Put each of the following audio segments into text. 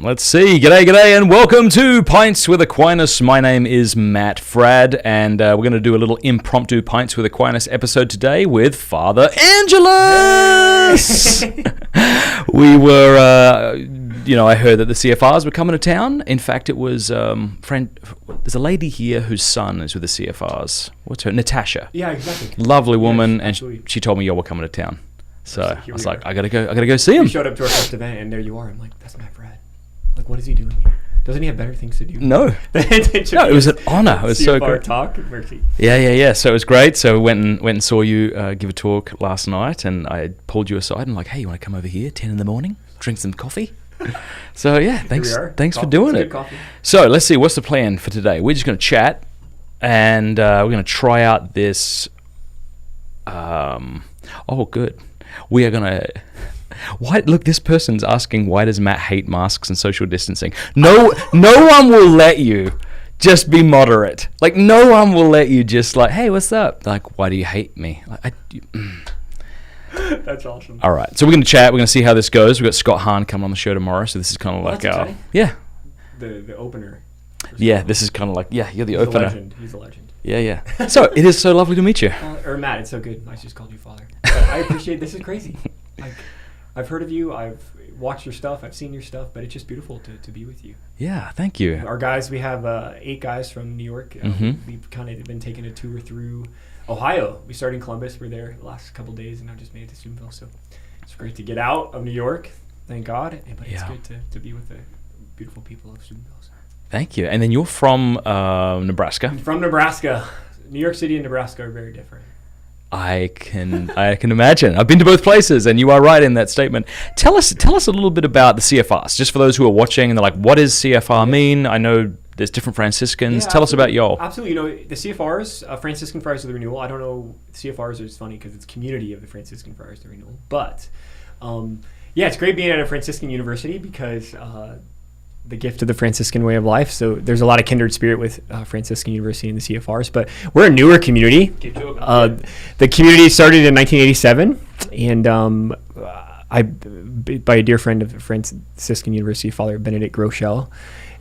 Let's see. G'day, and welcome to Pints with Aquinas. My name is Matt Frad, and we're going to do a little impromptu Pints with Aquinas episode today with Father Angelus. We were, I heard that the CFRs were coming to town. In fact, it was there's a lady here whose son is with the CFRs. What's her? Natasha. Yeah, exactly. Lovely woman, yes, and she told me, "Yo, we're coming to town." So I was like, are. I gotta go see him. You showed up to our first event, and there you are. I'm like, that's Matt Frad. Like, what is he doing here? Doesn't he have better things to do? No. It was an honor. It was so great. Talk, Mercy. Yeah. So it was great. So we went and saw you give a talk last night, and I pulled you aside and like, hey, you want to come over here, 10 in the morning, drink some coffee? So yeah, thanks for doing it. So let's see, what's the plan for today? We're just going to chat, and we're going to try out this. Good. We are going to. Why? Look, this person's asking, why does Matt hate masks and social distancing? No one will let you just be moderate. Like, no one will let you just like, hey, what's up? Like, why do you hate me? Like, That's awesome. All right, so we're going to chat. We're going to see how this goes. We've got Scott Hahn coming on the show tomorrow, so this is kind of like our... Yeah. The opener. Yeah, this is kind of like, you're the opener. He's a legend. Yeah. So, it is so lovely to meet you. Or Matt, it's so good. I just called you Father. But I appreciate this. Is crazy. Like, I've heard of you. I've watched your stuff. I've seen your stuff. But it's just beautiful to be with you. Yeah, thank you. Our guys, we have 8 guys from New York. We've kind of been taking a tour through Ohio. We started in Columbus. We're there the last couple of days, and I just made it to Steubenville. So it's great to get out of New York. Thank God. But it's good to be with the beautiful people of Steubenville. So. Thank you. And then you're from Nebraska. From Nebraska. New York City and Nebraska are very different. I can imagine. I've been to both places, and you are right in that statement. Tell us a little bit about the CFRs, just for those who are watching and they're like, what does CFR mean? I know there's different Franciscans. Tell us about y'all. Absolutely. The CFRs, Franciscan Friars of the Renewal. I don't know. CFRs is funny because it's community of the Franciscan Friars of the Renewal. But it's great being at a Franciscan university because the gift of the Franciscan way of life. So there's a lot of kindred spirit with Franciscan University and the CFRs, but we're a newer community. The community started in 1987, and by a dear friend of Franciscan University, Father Benedict Groeschel.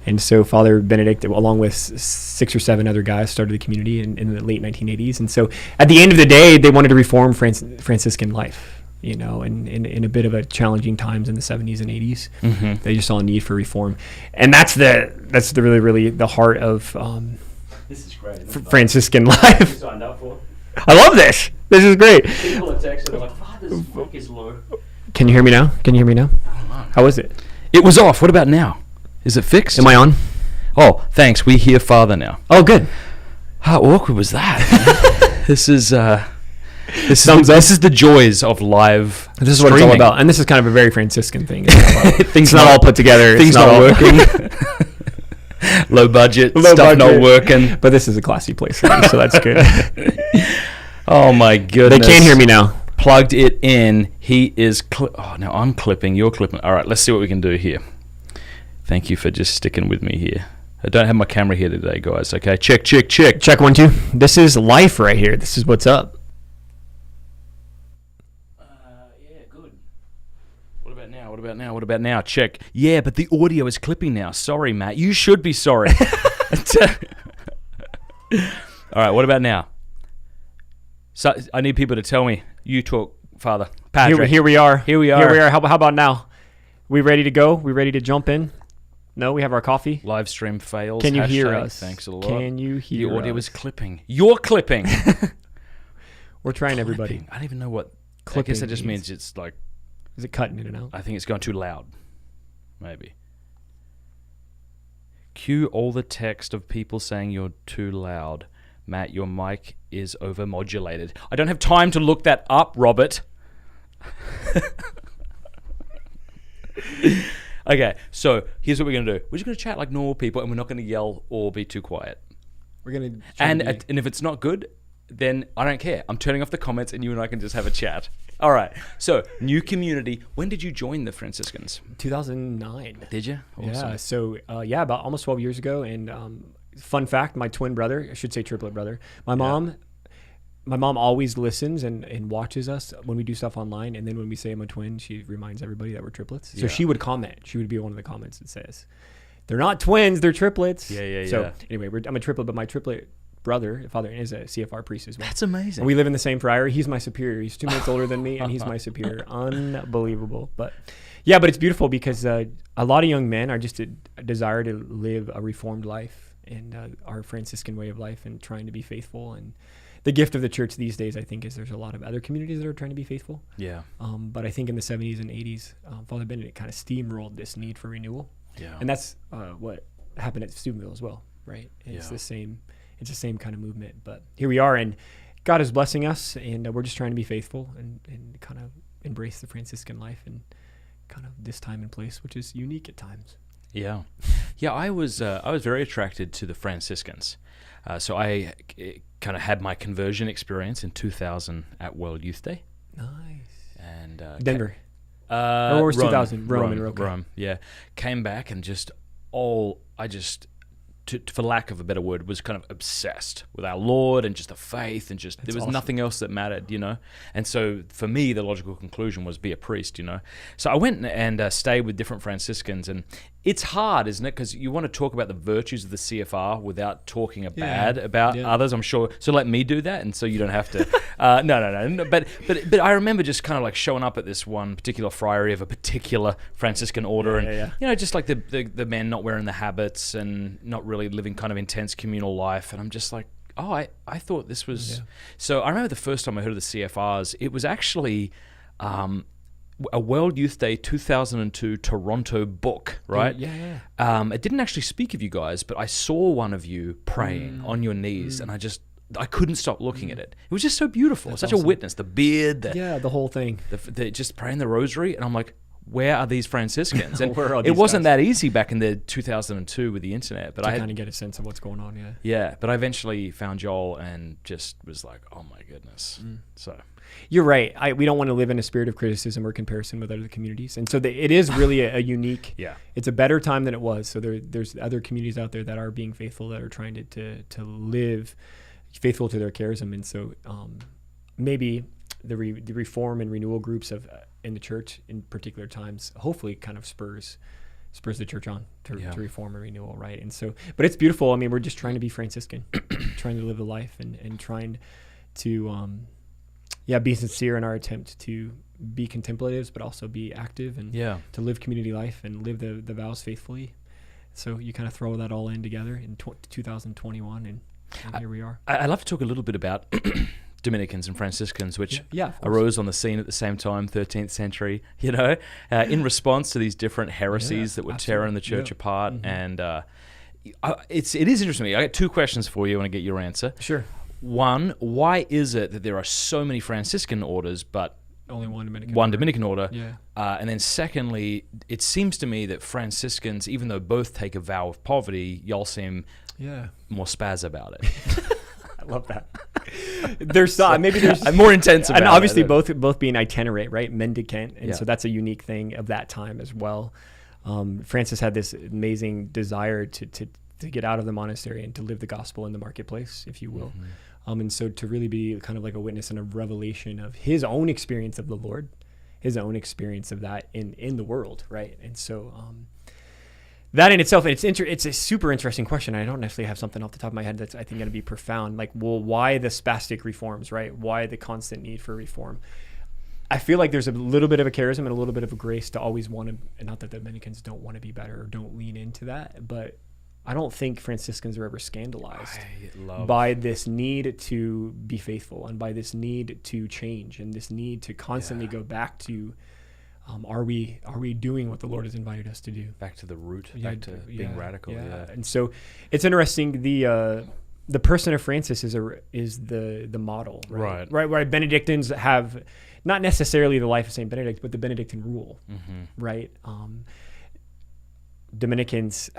And so Father Benedict, along with 6 or 7 other guys, started the community in the late 1980s. And so at the end of the day, they wanted to reform Franciscan life. And in a bit of a challenging times in the 70s and 80s, they just saw a need for reform, and that's the really the heart of this is great. Franciscan life. Signed up for. I love this. This is great. People are texting, they're like, "Father's mic is low." Can you hear me now? How is it? It was off. What about now? Is it fixed? Am I on? Oh, thanks. We hear Father now. Oh, good. How awkward was that? This is the joys of live. This is streaming. what it's all about, and this is kind of a very Franciscan thing. Things not all put together. Things not working. Low budget. Stuff not working. But this is a classy place, so that's good. Oh my goodness! They can't hear me now. Plugged it in. He is. Now I'm clipping. You're clipping. All right. Let's see what we can do here. Thank you for just sticking with me here. I don't have my camera here today, guys. Okay. Check. Check 1 2. This is life right here. This is what's up. What about now? Check. Yeah, but the audio is clipping now. Sorry, Matt. You should be sorry. All right, what about now? So I need people to tell me. You talk, Father. Patrick. Here we are. How How about now? We ready to go? We ready to jump in? No, we have our coffee. Live stream fails. Can you hear us? Thanks a lot. Can you hear us? The audio is clipping. You're clipping. We're trying, everybody. I don't even know what clipping I guess that just means it's like... Is it cutting in and out? I think it's going too loud. Maybe. Cue all the text of people saying you're too loud. Matt, your mic is overmodulated. I don't have time to look that up, Robert. Okay, so here's what we're going to do. We're just going to chat like normal people, and we're not going to yell or be too quiet. We're going to... And if it's not good, then I don't care. I'm turning off the comments, and you and I can just have a chat. All right. So, new community. When did you join the Franciscans? 2009. Did you? Awesome. Yeah. So, about almost 12 years ago. And fun fact, my twin brother, I should say triplet brother, my mom my mom always listens and watches us when we do stuff online. And then when we say I'm a twin, she reminds everybody that we're triplets. So she would comment. She would be one of the comments that says, they're not twins, they're triplets. So anyway, I'm a triplet, but my triplet brother, father, is a CFR priest as well. That's amazing. And we live in the same friary. He's my superior. He's 2 months older than me, and he's my superior. Unbelievable. But yeah, but it's beautiful because a lot of young men are just a desire to live a reformed life and our Franciscan way of life and trying to be faithful. And the gift of the church these days, I think, is there's a lot of other communities that are trying to be faithful. Yeah. But I think in the 70s and 80s, Father Benedict kind of steamrolled this need for renewal. Yeah. And that's what happened at Steubenville as well, right? It's the same kind of movement. But here we are, and God is blessing us, and we're just trying to be faithful and kind of embrace the Franciscan life and kind of this time and place, which is unique at times. Yeah. I was very attracted to the Franciscans. So I kind of had my conversion experience in 2000 at World Youth Day. Nice. And Denver. Or was 2000? Rome. Yeah. Came back and for lack of a better word, was kind of obsessed with our Lord and just the faith and just, there was nothing else that mattered, And so for me, the logical conclusion was be a priest, So I went and stayed with different Franciscans, and it's hard, isn't it? Because you want to talk about the virtues of the CFR without talking bad about others, I'm sure. So let me do that, and so you don't have to. No. But I remember just kind of like showing up at this one particular friary of a particular Franciscan order, and just like the men not wearing the habits and not really living kind of intense communal life, and I'm just like, I thought this was. So I remember the first time I heard of the CFRs, it was actually a World Youth Day 2002 Toronto book, right? Yeah. It didn't actually speak of you guys, but I saw one of you praying on your knees, and I couldn't stop looking at it. It was just so beautiful. That's such awesome. A witness. The beard, the whole thing. The just praying the rosary, and I'm like, where are these Franciscans? And it wasn't that easy back in the 2002 with the internet, but I kind of get a sense of what's going on. Yeah, but I eventually found Joel and just was like, oh my goodness. So you're right. We don't want to live in a spirit of criticism or comparison with other communities, and so it is really a unique. It's a better time than it was. So there's other communities out there that are being faithful, that are trying to live faithful to their charism, and so maybe the reform and renewal groups in the church in particular times hopefully kind of spurs the church on to reform and renewal, right? And so, but it's beautiful. I mean, we're just trying to be Franciscan, trying to live the life and trying to be sincere in our attempt to be contemplatives, but also be active and to live community life and live the vows faithfully. So you kind of throw that all in together in 2021, and here we are. I'd love to talk a little bit about Dominicans and Franciscans, which arose on the scene at the same time, 13th century, in response to these different heresies that were tearing the church apart. And it is interesting. I got two questions for you. I want to get your answer. Sure. One, why is it that there are so many Franciscan orders, but only one Dominican order? And then secondly, it seems to me that Franciscans, even though both take a vow of poverty, y'all seem more spaz about it. I love that. I'm more intense about it. And obviously both being itinerant, right? Mendicant. And so that's a unique thing of that time as well. Francis had this amazing desire to get out of the monastery and to live the gospel in the marketplace, if you will. And so to really be kind of like a witness and a revelation of his own experience of the Lord, his own experience of that in the world, right? And so that in itself, it's a super interesting question. I don't necessarily have something off the top of my head that's, I think, going to be profound. Like, well, why the spastic reforms, right? Why the constant need for reform? I feel like there's a little bit of a charism and a little bit of a grace to always want to, and not that the Dominicans don't want to be better or don't lean into that, but I don't think Franciscans are ever scandalized by this need to be faithful and by this need to change and this need to constantly go back to, are we doing what the Lord has invited us to do? Back to the root, back to being radical. And so it's interesting. The person of Francis is the model, right? Right. Benedictines have not necessarily the life of Saint Benedict, but the Benedictine rule, right? Dominicans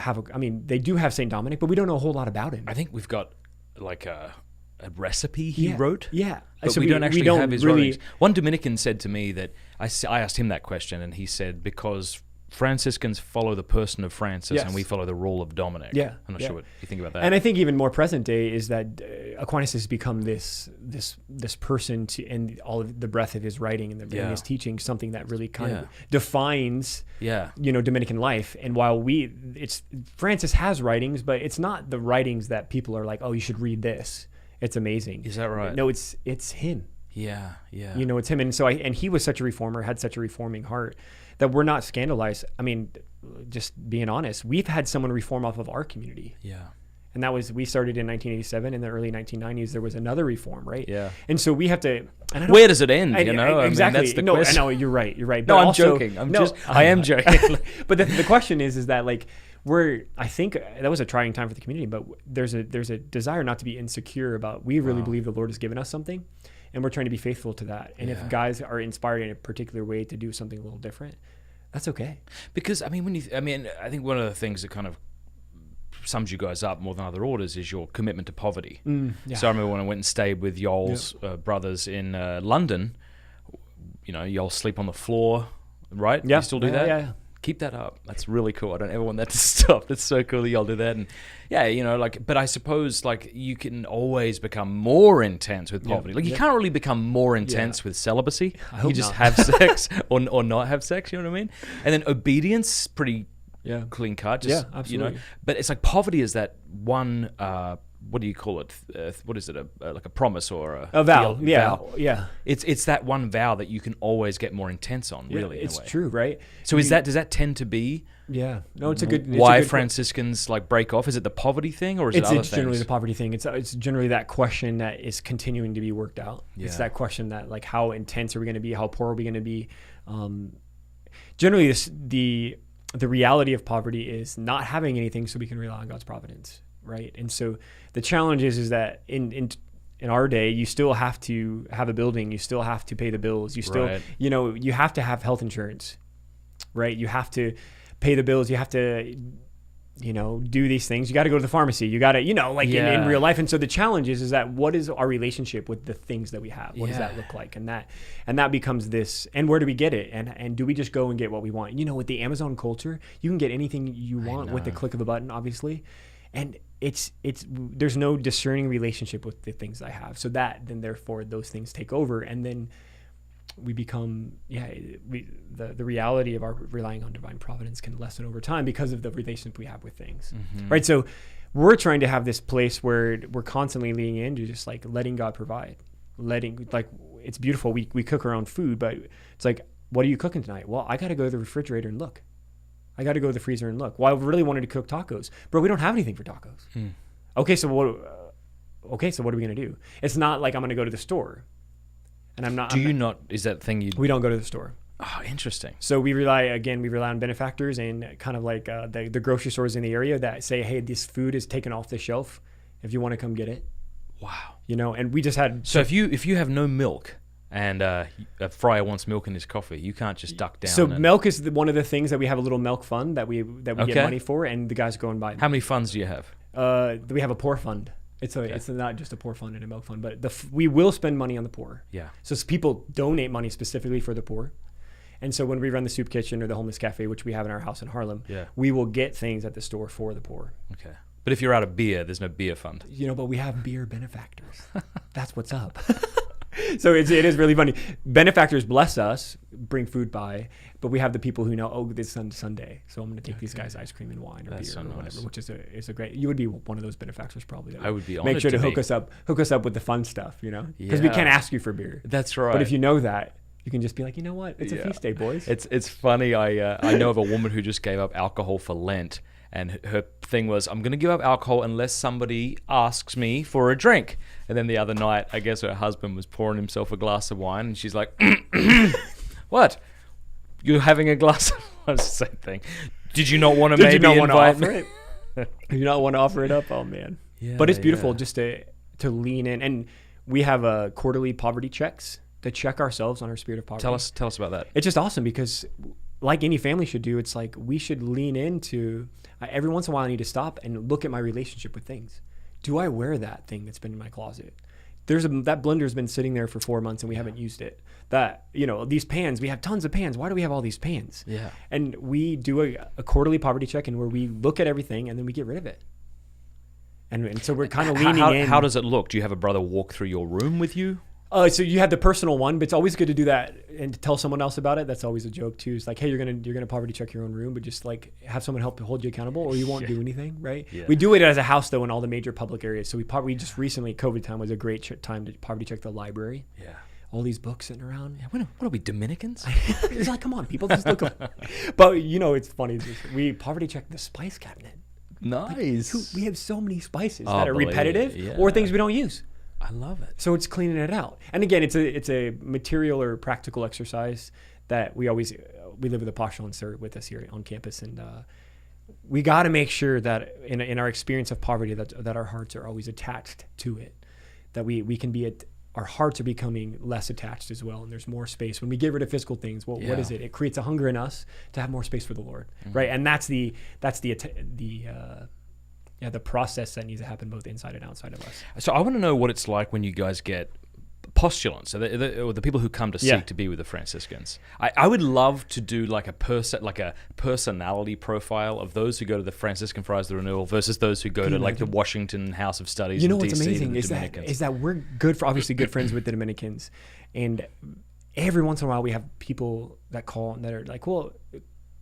they do have Saint Dominic, but we don't know a whole lot about him. I think we've got like a recipe he wrote. Yeah. But so we don't have his writings. One Dominican said to me that I asked him that question, and he said, because Franciscans follow the person of Francis, Yes. and we follow the rule of Dominic. Yeah, I'm not yeah. sure what you think about that. And I think even more present day is that Aquinas has become this person and all of the breadth of his writing and Yeah. his teaching, something that really kind Yeah. of defines, yeah, Dominican life. And while Francis has writings, but it's not the writings that people are like, oh, you should read this. It's amazing. is that right? No, it's him. Yeah, yeah. It's him. And so and he was such a reformer, had such a reforming heart that we're not scandalized. I mean, just being honest, we've had someone reform off of our community. Yeah. And we started in 1987. In the early 1990s, there was another reform, right? Yeah. And so we have to. And Where does it end? exactly. I mean, that's the no, question. no, you're right. You're right. No, But I'm also, joking. I am joking. But the question is that like I think that was a trying time for the community, but there's a desire not to be insecure about. We really believe the Lord has given us something, and we're trying to be faithful to that. And if guys are inspired in a particular way to do something a little different, that's okay. Because I mean, I think one of the things that kind of sums you guys up more than other orders is your commitment to poverty. Yeah. So I remember when I went and stayed with Yoel's brothers in London. You'll sleep on the floor, right? Yeah. You still do that? Yeah. Keep that up. That's really cool. I don't ever want that to stop. That's so cool that y'all do that. And but I suppose you can always become more intense with poverty. You can't really become more intense with celibacy. I hope You just not. have sex or not have sex, you know what I mean? And then obedience, pretty clean cut. Just, absolutely. But it's like poverty is that one, what do you call it? What is it? Like a promise or A vow. vow. Yeah. It's that one vow that you can always get more intense on, Yeah, really. it's in a way. true, right? So does that tend to be Yeah. No, it's a good. why it's a good Franciscans break off? Is it the poverty thing or is it other It's generally things? the poverty thing. It's generally that question that is continuing to be worked out. It's Yeah. that question that how intense are we going to be? How poor are we going to be? Generally, the reality of poverty is not having anything, so we can rely on God's providence, right? And so the challenge is that in our day, you still have to have a building, you still have to pay the bills, you still Right. you have to have health insurance, right? You have to pay the bills, you have to do these things. You got to go to the pharmacy. You got to, in real life. And so the challenge is that what is our relationship with the things that we have? What does that look like? And that becomes this, and where do we get it? And do we just go and get what we want? With the Amazon culture, you can get anything you want with the click of a button, obviously. And there's no discerning relationship with the things I have. So then therefore those things take over. And then we become, the reality of our relying on divine providence can lessen over time because of the relationship we have with things, right? So we're trying to have this place where we're constantly leaning into just letting God provide, it's beautiful. We cook our own food, but it's what are you cooking tonight? Well, I got to go to the refrigerator and look. I got to go to the freezer and look. Well, I really wanted to cook tacos, bro. We don't have anything for tacos. Okay, so what are we gonna do? It's not like I'm gonna go to the store. And I'm not. Is that thing you? We don't go to the store. Oh, interesting. So we rely on benefactors and kind of the grocery stores in the area that say, hey, this food is taken off the shelf. If you want to come get it. Wow. And we just had. So if you have no milk and a friar wants milk in his coffee, you can't just duck down. So milk is one of the things that we have a little milk fund that we get money for, and the guys go and buy them. How many funds do you have? We have a poor fund. It's not just a poor fund and a milk fund, but we will spend money on the poor. Yeah. So people donate money specifically for the poor. And so when we run the soup kitchen or the homeless cafe, which we have in our house in Harlem, we will get things at the store for the poor. Okay. But if you're out of beer, there's no beer fund. But we have beer benefactors. That's what's up. So it is really funny. Benefactors bless us, bring food by, but we have the people who know, this is Sunday, so I'm going to take these guys ice cream and wine or beer or whatever, which is a great. You would be one of those benefactors probably. I would be honored make sure to be. hook us up with the fun stuff, because we can't ask you for beer. That's right. But if you know that, you can just be like, you know what, it's a feast day, boys. It's funny. I know of a woman who just gave up alcohol for Lent. And her thing was, I'm going to give up alcohol unless somebody asks me for a drink. And then the other night, I guess her husband was pouring himself a glass of wine. And she's like, what? You're having a glass of wine? It's the same thing. Did you not want to invite me? Did you not want to offer it up? Oh, man. Yeah, but it's beautiful just to lean in. And we have quarterly poverty checks to check ourselves on our spirit of poverty. Tell us about that. It's just awesome because like any family should do, it's we should lean into, every once in a while I need to stop and look at my relationship with things. Do I wear that thing that's been in my closet? that blender's been sitting there for 4 months and we haven't used it. That, these pans, we have tons of pans. Why do we have all these pans? Yeah. And we do a quarterly poverty check, and where we look at everything and then we get rid of it. And so we're kind of leaning in. How does it look? Do you have a brother walk through your room with you? So you have the personal one, but it's always good to do that and to tell someone else about it. That's always a joke too. It's like, hey, you're gonna poverty check your own room, but just like have someone help hold you accountable, or you won't do anything, right? Yeah. We do it as a house though in all the major public areas. So we just recently, COVID time was a great time to poverty check the library. Yeah. All these books sitting around. Yeah, what are we, Dominicans? It's like, come on, people, just look. But it's funny. We poverty check the spice cabinet. Nice. Like, we have so many spices that are repetitive or things we don't use. I love it. So it's cleaning it out. And again, it's a material or practical exercise that we live with Apostle and Sir with us here on campus, and we got to make sure that in our experience of poverty that our hearts are always attached to it, that we can be our hearts are becoming less attached as well, and there's more space when we get rid of physical things. Well, what is it? It creates a hunger in us to have more space for the Lord, right? And that's the process that needs to happen both inside and outside of us. So I want to know what it's like when you guys get postulants, or the people who come to seek to be with the Franciscans. I would love to do like a personality profile of those who go to the Franciscan Friars of the Renewal versus those who go to like the Washington House of Studies. What's amazing is that we're obviously good friends with the Dominicans, and every once in a while we have people that call and that are like, well.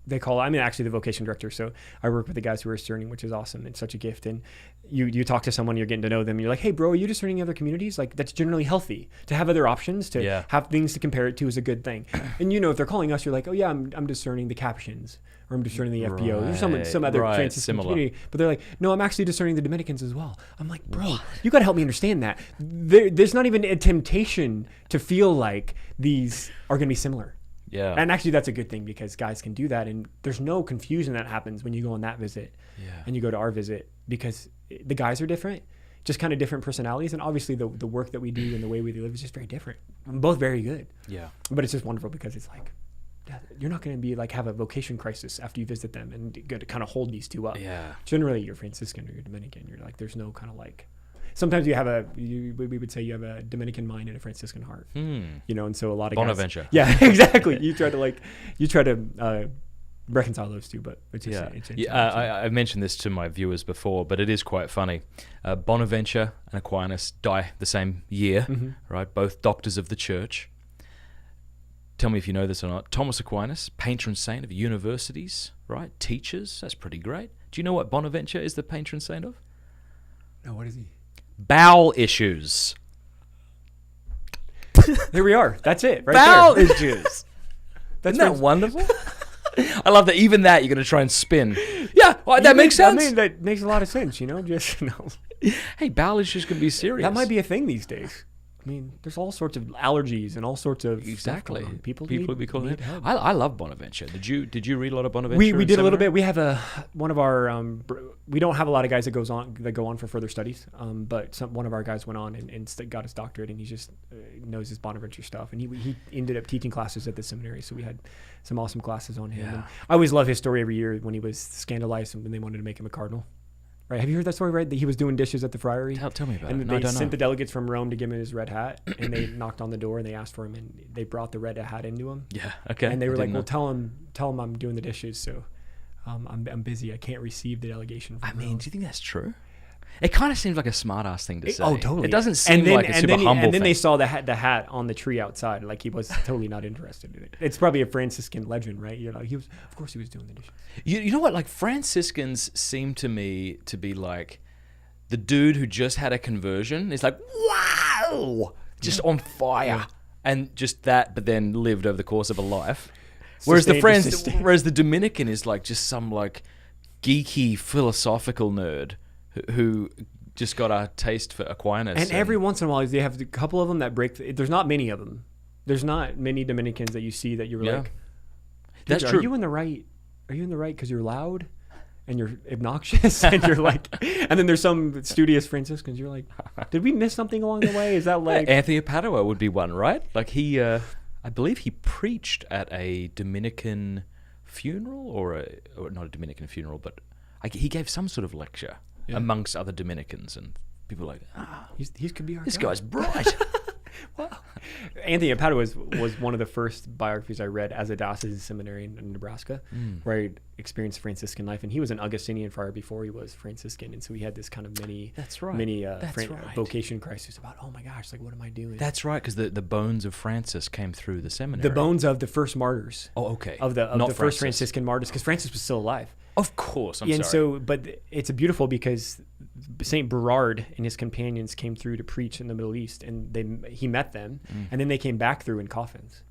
I'm actually the vocation director, so I work with the guys who are discerning, which is awesome. It's such a gift. And you talk to someone, you're getting to know them, and you're like, hey, bro, are you discerning other communities? Like, that's generally healthy. To have other options, to have things to compare it to is a good thing. And if they're calling us, you're like, oh yeah, I'm discerning the Capuchins, or I'm discerning the FBO, or some other Franciscan community. But they're like, no, I'm actually discerning the Dominicans as well. I'm like, bro, you got to help me understand that. There's not even a temptation to feel like these are going to be similar. Yeah. And actually that's a good thing, because guys can do that, and there's no confusion that happens when you go on that visit and you go to our visit, because the guys are different, just kind of different personalities, and obviously the work that we do and the way we live is just very different. We're both very good. Yeah. But it's just wonderful, because it's like you're not going to be like have a vocation crisis after you visit them and go to kind of hold these two up. Yeah. Generally you're Franciscan or you're Dominican. You're like, there's no kind of like, sometimes we would say you have a Dominican mind and a Franciscan heart, and so a lot of Bonaventure. Guys, yeah, exactly. You try to reconcile those two, but it's just, I mentioned this to my viewers before, but it is quite funny. Bonaventure and Aquinas die the same year, right? Both doctors of the church. Tell me if you know this or not. Thomas Aquinas, patron saint of universities, right? Teachers, that's pretty great. Do you know what Bonaventure is the patron saint of? No, what is he? Bowel issues. There we are. That's it. Right Bowel there. issues. Isn't that wonderful? I love that. Even that you're going to try and spin. Yeah, that makes sense. I mean, that makes a lot of sense. Just Hey, bowel issues can be serious. That might be a thing these days. I mean, there's all sorts of allergies and all sorts of stuff going on. People would be calling it. I love Bonaventure. Did you read a lot of Bonaventure? We did a little bit. We have one of our we don't have a lot of guys that go on for further studies. But one of our guys went on and got his doctorate, and he just knows his Bonaventure stuff. And he ended up teaching classes at the seminary, so we had some awesome classes on him. Yeah. And I always love his story every year when he was scandalized and when they wanted to make him a cardinal. Right? Have you heard that story? Right, that he was doing dishes at the friary. Tell me about it. And they sent the delegates from Rome to give him his red hat, and they knocked on the door and they asked for him, and they brought the red hat into him. Yeah. Okay. And they were like, "Well, tell him I'm doing the dishes, so I'm busy. I can't receive the delegation." From Rome. Do you think that's true? It kind of seems like a smart-ass thing to say. Oh, totally. It doesn't seem like a super humble thing. And then they saw the hat on the tree outside. Like, he was totally not interested in it. It's probably a Franciscan legend, right? Of course he was doing the dishes. You know what? Like, Franciscans seem to me to be like the dude who just had a conversion is like, wow, just on fire. Yeah. And just that, but then lived over the course of a life. Whereas the Dominican is like just some like geeky philosophical nerd who just got a taste for Aquinas. And every once in a while, they have a couple of them that break. There's not many of them. There's not many Dominicans that you see that you're like, that's true. Are you in the right because you're loud and you're obnoxious and you're like, and then there's some studious Franciscans. You're like, did we miss something along the way? Is that like Anthony of Padua would be one, right? Like he, I believe he preached at a Dominican funeral or not a Dominican funeral, but he gave some sort of lecture amongst other Dominicans, and people are like, he could be our this guy. guy's bright. Wow. Anthony Padua was one of the first biographies I read as a diocesan seminary in Nebraska, where I experienced Franciscan life. And he was an Augustinian friar before he was Franciscan. And so he had this kind of mini vocation crisis about, oh my gosh, like, what am I doing? That's right, because the bones of Francis came through the seminary. The bones of the first martyrs. Oh, okay. Of the first Franciscan martyrs, because Francis was still alive. Of course, I'm sorry. And so, but it's beautiful because Saint Berard and his companions came through to preach in the Middle East, and he met them, and then they came back through in coffins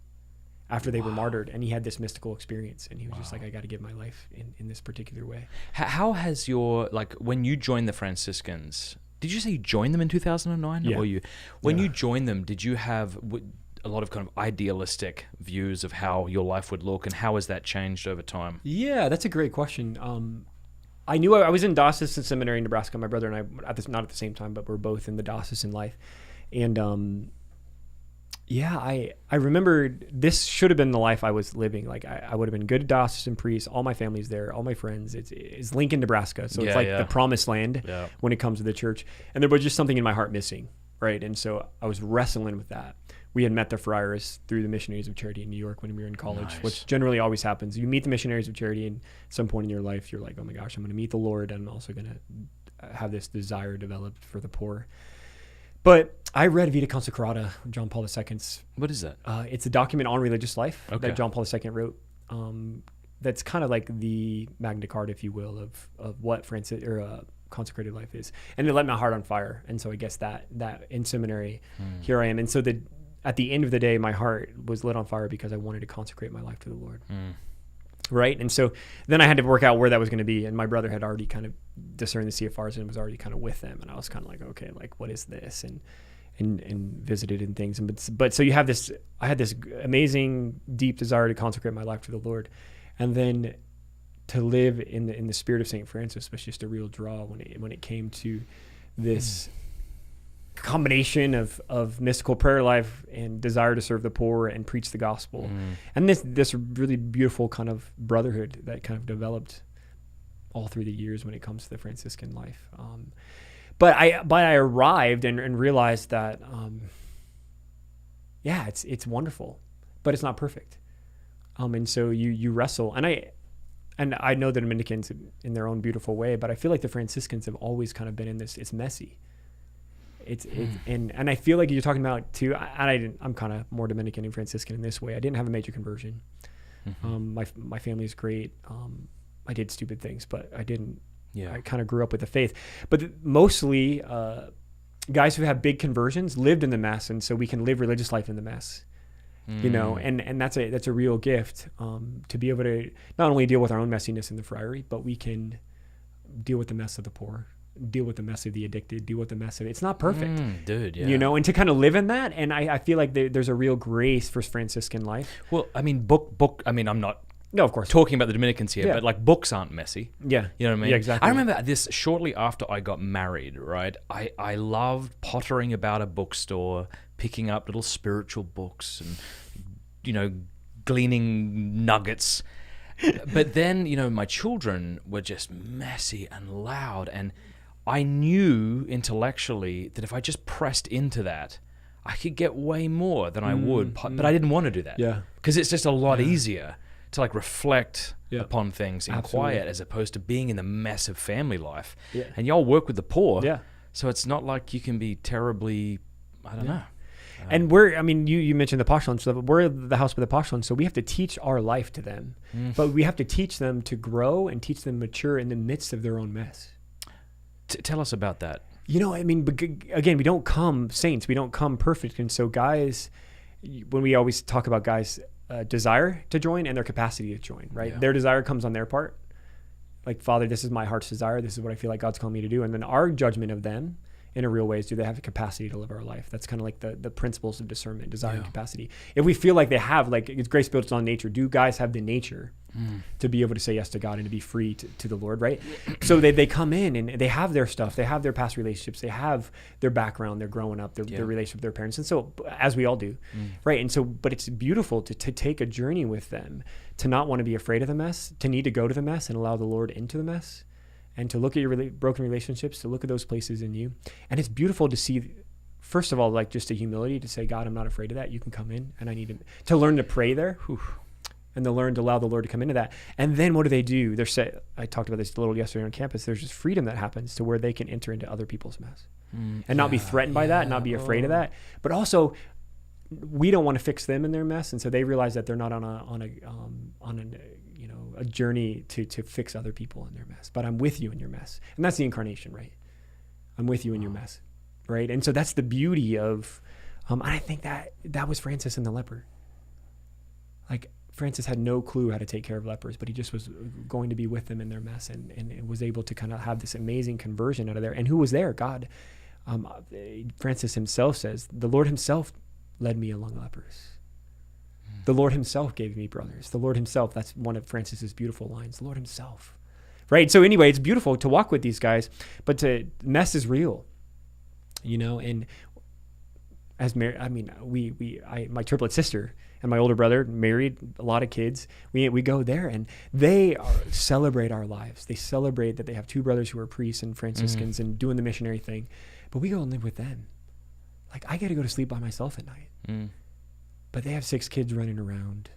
after they were martyred, and he had this mystical experience, and he was just like, I got to give my life in this particular way. How has your, like, when you joined the Franciscans, did you say you joined them in 2009? Yeah. Or when you joined them, did you have a lot of kind of idealistic views of how your life would look, and how has that changed over time? Yeah, that's a great question. I knew I was in diocesan seminary in Nebraska. My brother and I, not at the same time, but we're both in the diocesan life. And I remember this should have been the life I was living. Like, I would have been good diocesan priest. All my family's there, all my friends. It's Lincoln, Nebraska. So it's like the promised land when it comes to the church. And there was just something in my heart missing, right? And so I was wrestling with that. We had met the friars through the Missionaries of Charity in New York when we were in college, which generally always happens. You meet the Missionaries of Charity, and at some point in your life, you're like, oh my gosh, I'm going to meet the Lord, and I'm also going to have this desire developed for the poor. But I read Vita Consecrata, John Paul II's. What is that? It's a document on religious life that John Paul II wrote. That's kind of like the Magna Carta, if you will, of what consecrated life is. And it lit my heart on fire. And so I guess that in seminary, here I am. And so at the end of the day, my heart was lit on fire because I wanted to consecrate my life to the Lord. Right? And so then I had to work out where that was going to be. And my brother had already kind of discerned the CFRs and was already kind of with them. And I was kind of like, okay, like, what is this? And visited and things. But so I had this amazing, deep desire to consecrate my life to the Lord. And then to live in the spirit of St. Francis was just a real draw when it came to this combination of mystical prayer life and desire to serve the poor and preach the gospel, and this really beautiful kind of brotherhood that kind of developed all through the years when it comes to the Franciscan life. But I arrived and realized that it's wonderful, but it's not perfect. And so you wrestle, and I know the Dominicans in their own beautiful way, but I feel like the Franciscans have always kind of been in this. It's messy. And I feel like you're talking about too. I'm kind of more Dominican and Franciscan in this way. I didn't have a major conversion. My family is great. I did stupid things, but I didn't. Yeah. I kind of grew up with the faith, but mostly guys who have big conversions lived in the mess, and so we can live religious life in the mess. You know, and that's a real gift to be able to not only deal with our own messiness in the friary, but we can deal with the mess of the poor, deal with the mess of the addicted, deal with the mess of it's not perfect, dude. Yeah, you know, and to kind of live in that, and I feel like there's a real grace for Franciscan life. Well, I mean, book. I mean, I'm not. No, of course. Talking about the Dominicans here, but like books aren't messy. Yeah. You know what I mean? Yeah, exactly. I remember this shortly after I got married, right? I loved pottering about a bookstore, picking up little spiritual books and, you know, gleaning nuggets. But then, you know, my children were just messy and loud. And I knew intellectually that if I just pressed into that, I could get way more than I would. But I didn't want to do that. Yeah. Because it's just a lot easier to like reflect upon things in quiet as opposed to being in the mess of family life. Yeah. And y'all work with the poor. Yeah. So it's not like you can be terribly, I don't know. And you mentioned the postulants. So we're the house with the postulants, so we have to teach our life to them. But we have to teach them to grow and teach them to mature in the midst of their own mess. Tell us about that. You know, I mean, again, we don't come saints. We don't come perfect. And so guys, when we always talk about guys' desire to join and their capacity to join, right? Yeah. Their desire comes on their part. Like, Father, this is my heart's desire. This is what I feel like God's calling me to do. And then our judgment of them in a real way is, do they have the capacity to live our life? That's kind of like the principles of discernment, desire, and capacity. If we feel like they have, like, it's grace built on nature, do guys have the nature to be able to say yes to God and to be free to the Lord, right? So they come in and they have their stuff, they have their past relationships, they have their background, they're growing up, their relationship with their parents, and so, as we all do, right? And so, but it's beautiful to take a journey with them, to not want to be afraid of the mess, to need to go to the mess and allow the Lord into the mess, and to look at your broken relationships, to look at those places in you. And it's beautiful to see, first of all, like just a humility to say, God, I'm not afraid of that. You can come in, and I need to learn to pray there. Whew. And to learn to allow the Lord to come into that. And then what do? I talked about this a little yesterday on campus. There's just freedom that happens to where they can enter into other people's mess and not be threatened by that, not be afraid of that. But also, we don't want to fix them in their mess, and so they realize that they're not on a journey to fix other people in their mess. But I'm with you in your mess, and that's the incarnation, right? I'm with you in your mess, right? And so that's the beauty of. I think that was Francis and the leper. Like, Francis had no clue how to take care of lepers, but he just was going to be with them in their mess and was able to kind of have this amazing conversion out of there. And who was there? God. Francis himself says, the Lord himself led me among lepers. The Lord himself gave me brothers. The Lord himself, that's one of Francis's beautiful lines, the Lord himself. Right? So anyway, it's beautiful to walk with these guys, but mess is real, and as married, my triplet sister and my older brother married, a lot of kids. We go there, and they celebrate our lives. They celebrate that they have two brothers who are priests and Franciscans and doing the missionary thing. But we go and live with them. Like, I get to go to sleep by myself at night. But they have 6 kids running around.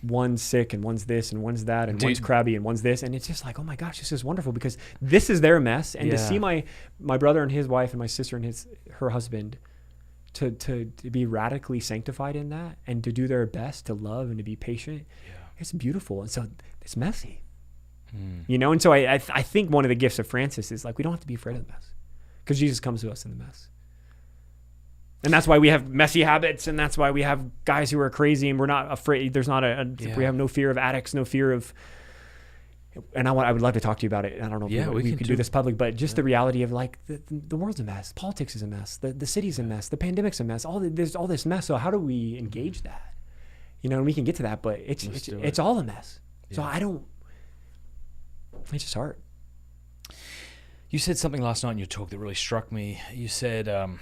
One's sick, and one's this, and one's that, and one's crabby, and one's this. And it's just like, oh my gosh, this is wonderful, because this is their mess. And to see my brother and his wife and my sister and her husband to be radically sanctified in that, and to do their best to love and to be patient, it's beautiful. And so it's messy, and so I think one of the gifts of Francis is, like, we don't have to be afraid of the mess, because Jesus comes to us in the mess. And that's why we have messy habits, and that's why we have guys who are crazy, and we're not afraid. There's not we have no fear of addicts, no fear of. And I would love to talk to you about it. I don't know if we can do this public, but just the reality of, like, the world's a mess. Politics is a mess. The city's a mess. The pandemic's a mess. There's all this mess. So how do we engage that? And we can get to that, but it's all a mess. Yeah. So it's just hard. You said something last night in your talk that really struck me. You said, when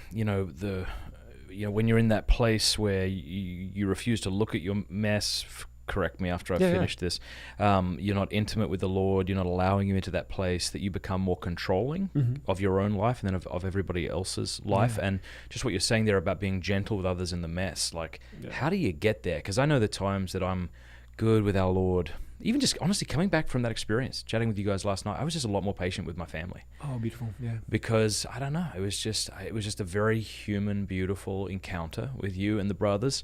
you're in that place where you refuse to look at your mess. Correct me after I finish this. You're not intimate with the Lord. You're not allowing him into that place, that you become more controlling of your own life and then of everybody else's life. And just what you're saying there about being gentle with others in the mess. Like, how do you get there? Because I know the times that I'm good with our Lord, even just honestly coming back from that experience, chatting with you guys last night, I was just a lot more patient with my family. Oh, beautiful. Yeah. Because I don't know, it was just a very human, beautiful encounter with you and the brothers.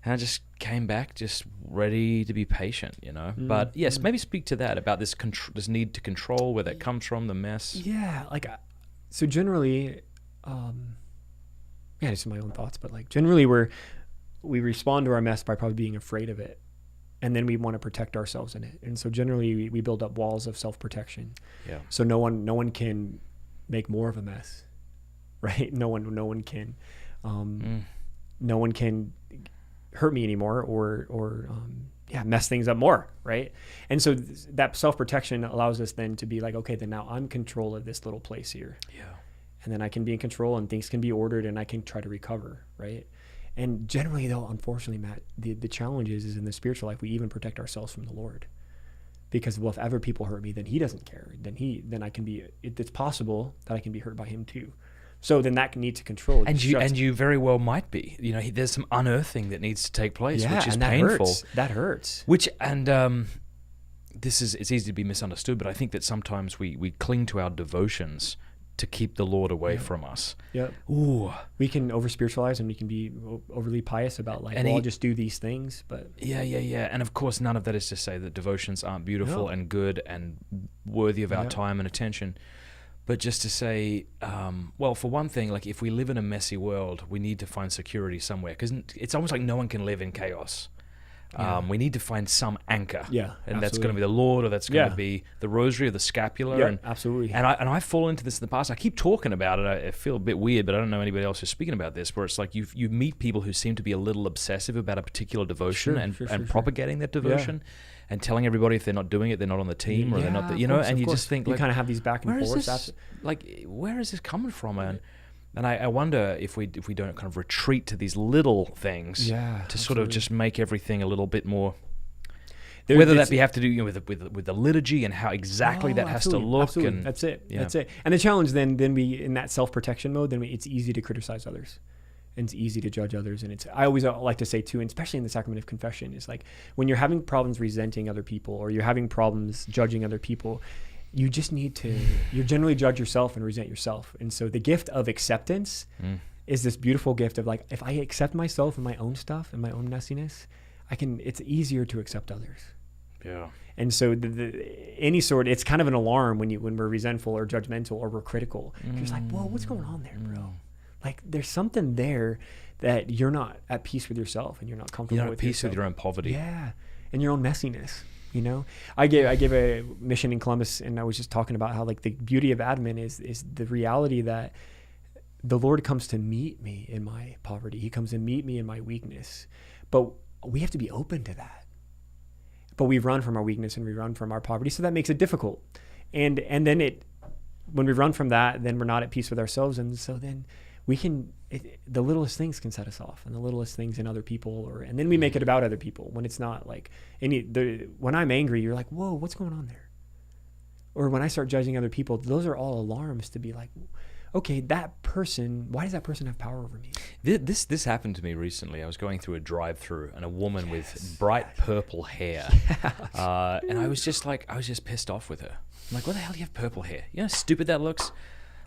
And I just came back just ready to be patient, But yes, maybe speak to that about this need to control, where that comes from, the mess. Yeah. Like, so generally, just my own thoughts, but like generally we respond to our mess by probably being afraid of it. And then we want to protect ourselves in it. And so generally we build up walls of self-protection. Yeah. So no one can make more of a mess, right? No one can hurt me anymore or mess things up more, right? And so that self-protection allows us then to be like, okay, then now I'm in control of this little place here. Yeah. And then I can be in control, and things can be ordered, and I can try to recover, right? And generally, though, unfortunately, Matt, the challenge is in the spiritual life, we even protect ourselves from the Lord. Because, if ever people hurt me, then he doesn't care. Then I can be, it's possible that I can be hurt by him too. So then that needs to control. And you very well might be. There's some unearthing that needs to take place, which is painful. That hurts. It's easy to be misunderstood, but I think that sometimes we cling to our devotions to keep the Lord away from us. Yep. Ooh. We can over-spiritualize, and we can be overly pious about, like, I'll just do these things. But Yeah. And of course, none of that is to say that devotions aren't beautiful and good and worthy of our time and attention. But just to say, for one thing, like, if we live in a messy world, we need to find security somewhere, because it's almost like no one can live in chaos. We need to find some anchor. Yeah, and that's going to be the Lord, or that's going to be the rosary or the scapular. Yeah, absolutely. And I fall into this in the past. I keep talking about it. I feel a bit weird, but I don't know anybody else who's speaking about this, where it's like you meet people who seem to be a little obsessive about a particular devotion and propagating that devotion. Yeah. And telling everybody if they're not doing it, they're not on the team, or they're not, and you just think, you kind of have these back and forth. Where is this coming from, man? And I wonder if we don't kind of retreat to these little things to sort of just make everything a little bit more. Whether that have to do with the liturgy and how exactly that has to look. Absolutely. And that's it. And the challenge then we in that self-protection mode, it's easy to criticize others. And it's easy to judge others. And I always like to say too, and especially in the sacrament of confession, is like when you're having problems resenting other people or you're having problems judging other people, you just need to, you generally judge yourself and resent yourself. And so the gift of acceptance is this beautiful gift of like, if I accept myself and my own stuff and my own messiness, it's easier to accept others. Yeah. And so it's kind of an alarm when we're resentful or judgmental or we're critical. It's like, whoa, what's going on there, bro? Like there's something there that you're not at peace with yourself and you're not comfortable with. You're not at peace with your own poverty. Yeah. And your own messiness. You know, I gave a mission in Columbus, and I was just talking about how like the beauty of Advent is the reality that the Lord comes to meet me in my poverty. He comes to meet me in my weakness. But we have to be open to that. But we run from our weakness and we run from our poverty, so that makes it difficult. And then when we run from that, then we're not at peace with ourselves, and so then the littlest things can set us off, and the littlest things in other people, and then we make it about other people when it's not like when I'm angry, you're like, whoa, what's going on there? Or when I start judging other people, those are all alarms to be like, okay, that person, why does that person have power over me? This happened to me recently. I was going through a drive-through and a woman with bright purple hair. And I was just pissed off with her. I'm like, what the hell do you have purple hair? You know how stupid that looks?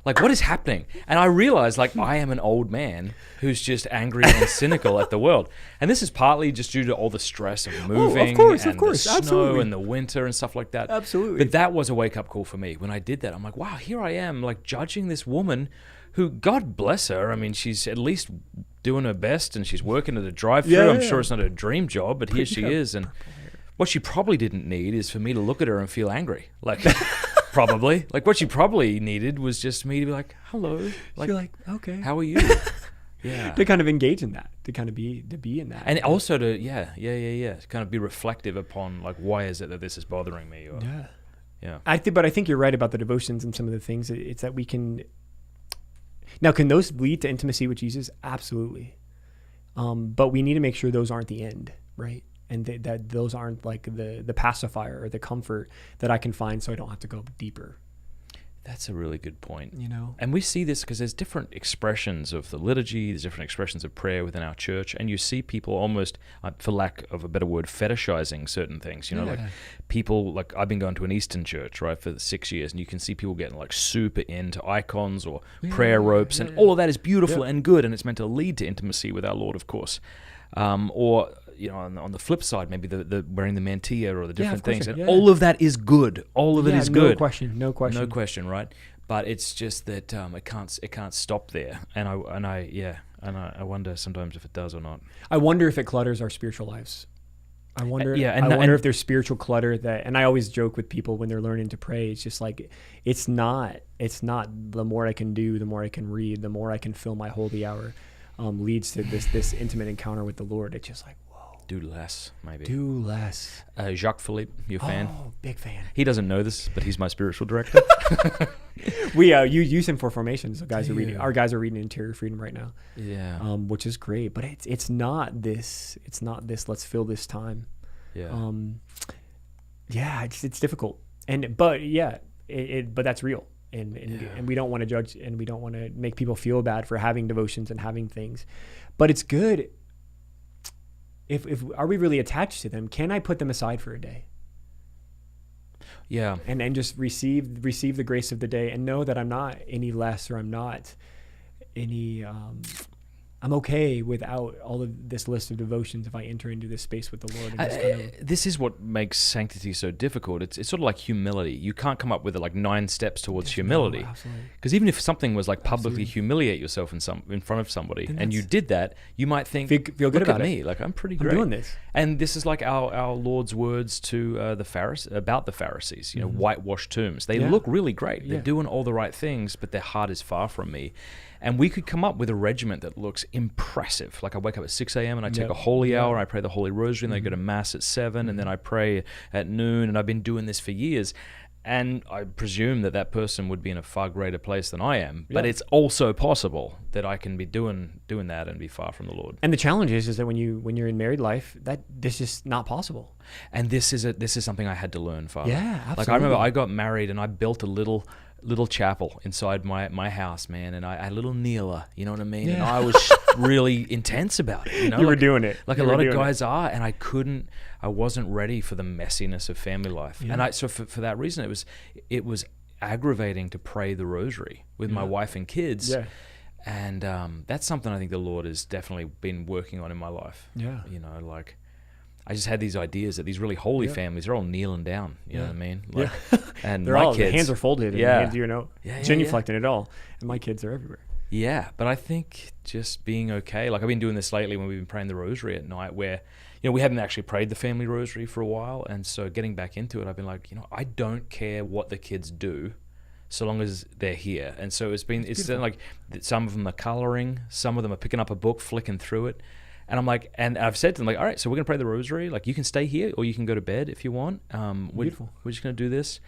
Like, what is happening? And I realized, like, I am an old man who's just angry and cynical at the world. And this is partly just due to all the stress of moving the snow absolutely. and the winter and stuff like that. Absolutely. But that was a wake-up call for me. When I did that, I'm like, wow, here I am, like, judging this woman who, God bless her, I mean, she's at least doing her best and she's working at a drive-thru. I'm sure it's not her dream job, but here she is. And what she probably didn't need is for me to look at her and feel angry. Like... Probably. Like, what she probably needed was just me to be like, hello. Like, you're like, okay. How are you? Yeah. To kind of engage in that. To kind of be in that. And also to, to kind of be reflective upon, like, why is it that this is bothering me? Or, yeah. But I think you're right about the devotions and some of the things. It's that we can... Now, can those lead to intimacy with Jesus? Absolutely. But we need to make sure those aren't the end, right? And that those aren't like the pacifier or the comfort that I can find so I don't have to go deeper. That's a really good point. You know? And we see this because there's different expressions of the liturgy, there's different expressions of prayer within our church, and you see people almost, for lack of a better word, fetishizing certain things. You know, like people, like I've been going to an Eastern church, right, for 6 years, and you can see people getting like super into icons or prayer ropes, and all of that is beautiful and good, and it's meant to lead to intimacy with our Lord, of course. Or... you know, on the flip side, maybe the wearing the mantilla or the different things, and all of that is good. All of it is good. No question, right? But it's just that it can't stop there, and I wonder sometimes if it does or not. I wonder if it clutters our spiritual lives. I wonder if there's spiritual clutter that, and I always joke with people when they're learning to pray. It's just like it's not the more I can do, the more I can read, the more I can fill my holy hour, leads to this intimate encounter with the Lord. It's just like. Do less, maybe. Do less. Jacques Philippe, you a fan? Oh, big fan. He doesn't know this, but he's my spiritual director. We you use him for formations. So our guys are reading Interior Freedom right now. Yeah. Which is great, but it's not this. It's not this. Let's fill this time. Yeah. It's difficult, but that's real, and we don't want to judge, and we don't want to make people feel bad for having devotions and having things, but it's good. If are we really attached to them? Can I put them aside for a day? Yeah. And just receive the grace of the day and know that I'm not any less, or I'm not any I'm okay without all of this list of devotions if I enter into this space with the Lord. And this is what makes sanctity so difficult. It's sort of like humility. You can't come up with like 9 steps towards humility. Because even if something was like publicly humiliate yourself in front of somebody, and you did that, you might think, feel good about me. Like I'm pretty great. I'm doing this. And this is like our Lord's words to the Pharisees. You know, whitewashed tombs. They look really great. They're doing all the right things, but their heart is far from me. And we could come up with a regimen that looks impressive. Like I wake up at 6 a.m. and I take a holy hour, and I pray the Holy Rosary, and then I go to Mass at 7, and then I pray at noon, and I've been doing this for years. And I presume that person would be in a far greater place than I am. But it's also possible that I can be doing that and be far from the Lord. And the challenge is that when you're in married life, that this is not possible. And this is something I had to learn, Father. Yeah, absolutely. Like I remember I got married and I built a little chapel inside my house, man, and I had a little kneeler, you know what I mean? Yeah. And I was really intense about it, you know? You were doing it. Like you a lot of guys it. are, and I wasn't ready for the messiness of family life. Yeah. And so for that reason, it was aggravating to pray the rosary with my wife and kids. Yeah. And that's something I think the Lord has definitely been working on in my life. Yeah. You know, like I just had these ideas that these really holy families, they're all kneeling down, you know what I mean? Like, and they're my all, kids, the hands are folded and the hands, you know, genuflecting it all. And my kids are everywhere. Yeah, but I think just being okay. Like I've been doing this lately when we've been praying the rosary at night where, you know, we hadn't actually prayed the family rosary for a while. And so getting back into it, I've been like, you know, I don't care what the kids do so long as they're here. And so it's like some of them are coloring, some of them are picking up a book, flicking through it. And I'm like, and I've said to them, like, all right, so we're going to pray the rosary. Like, you can stay here or you can go to bed if you want. We're just going to do this.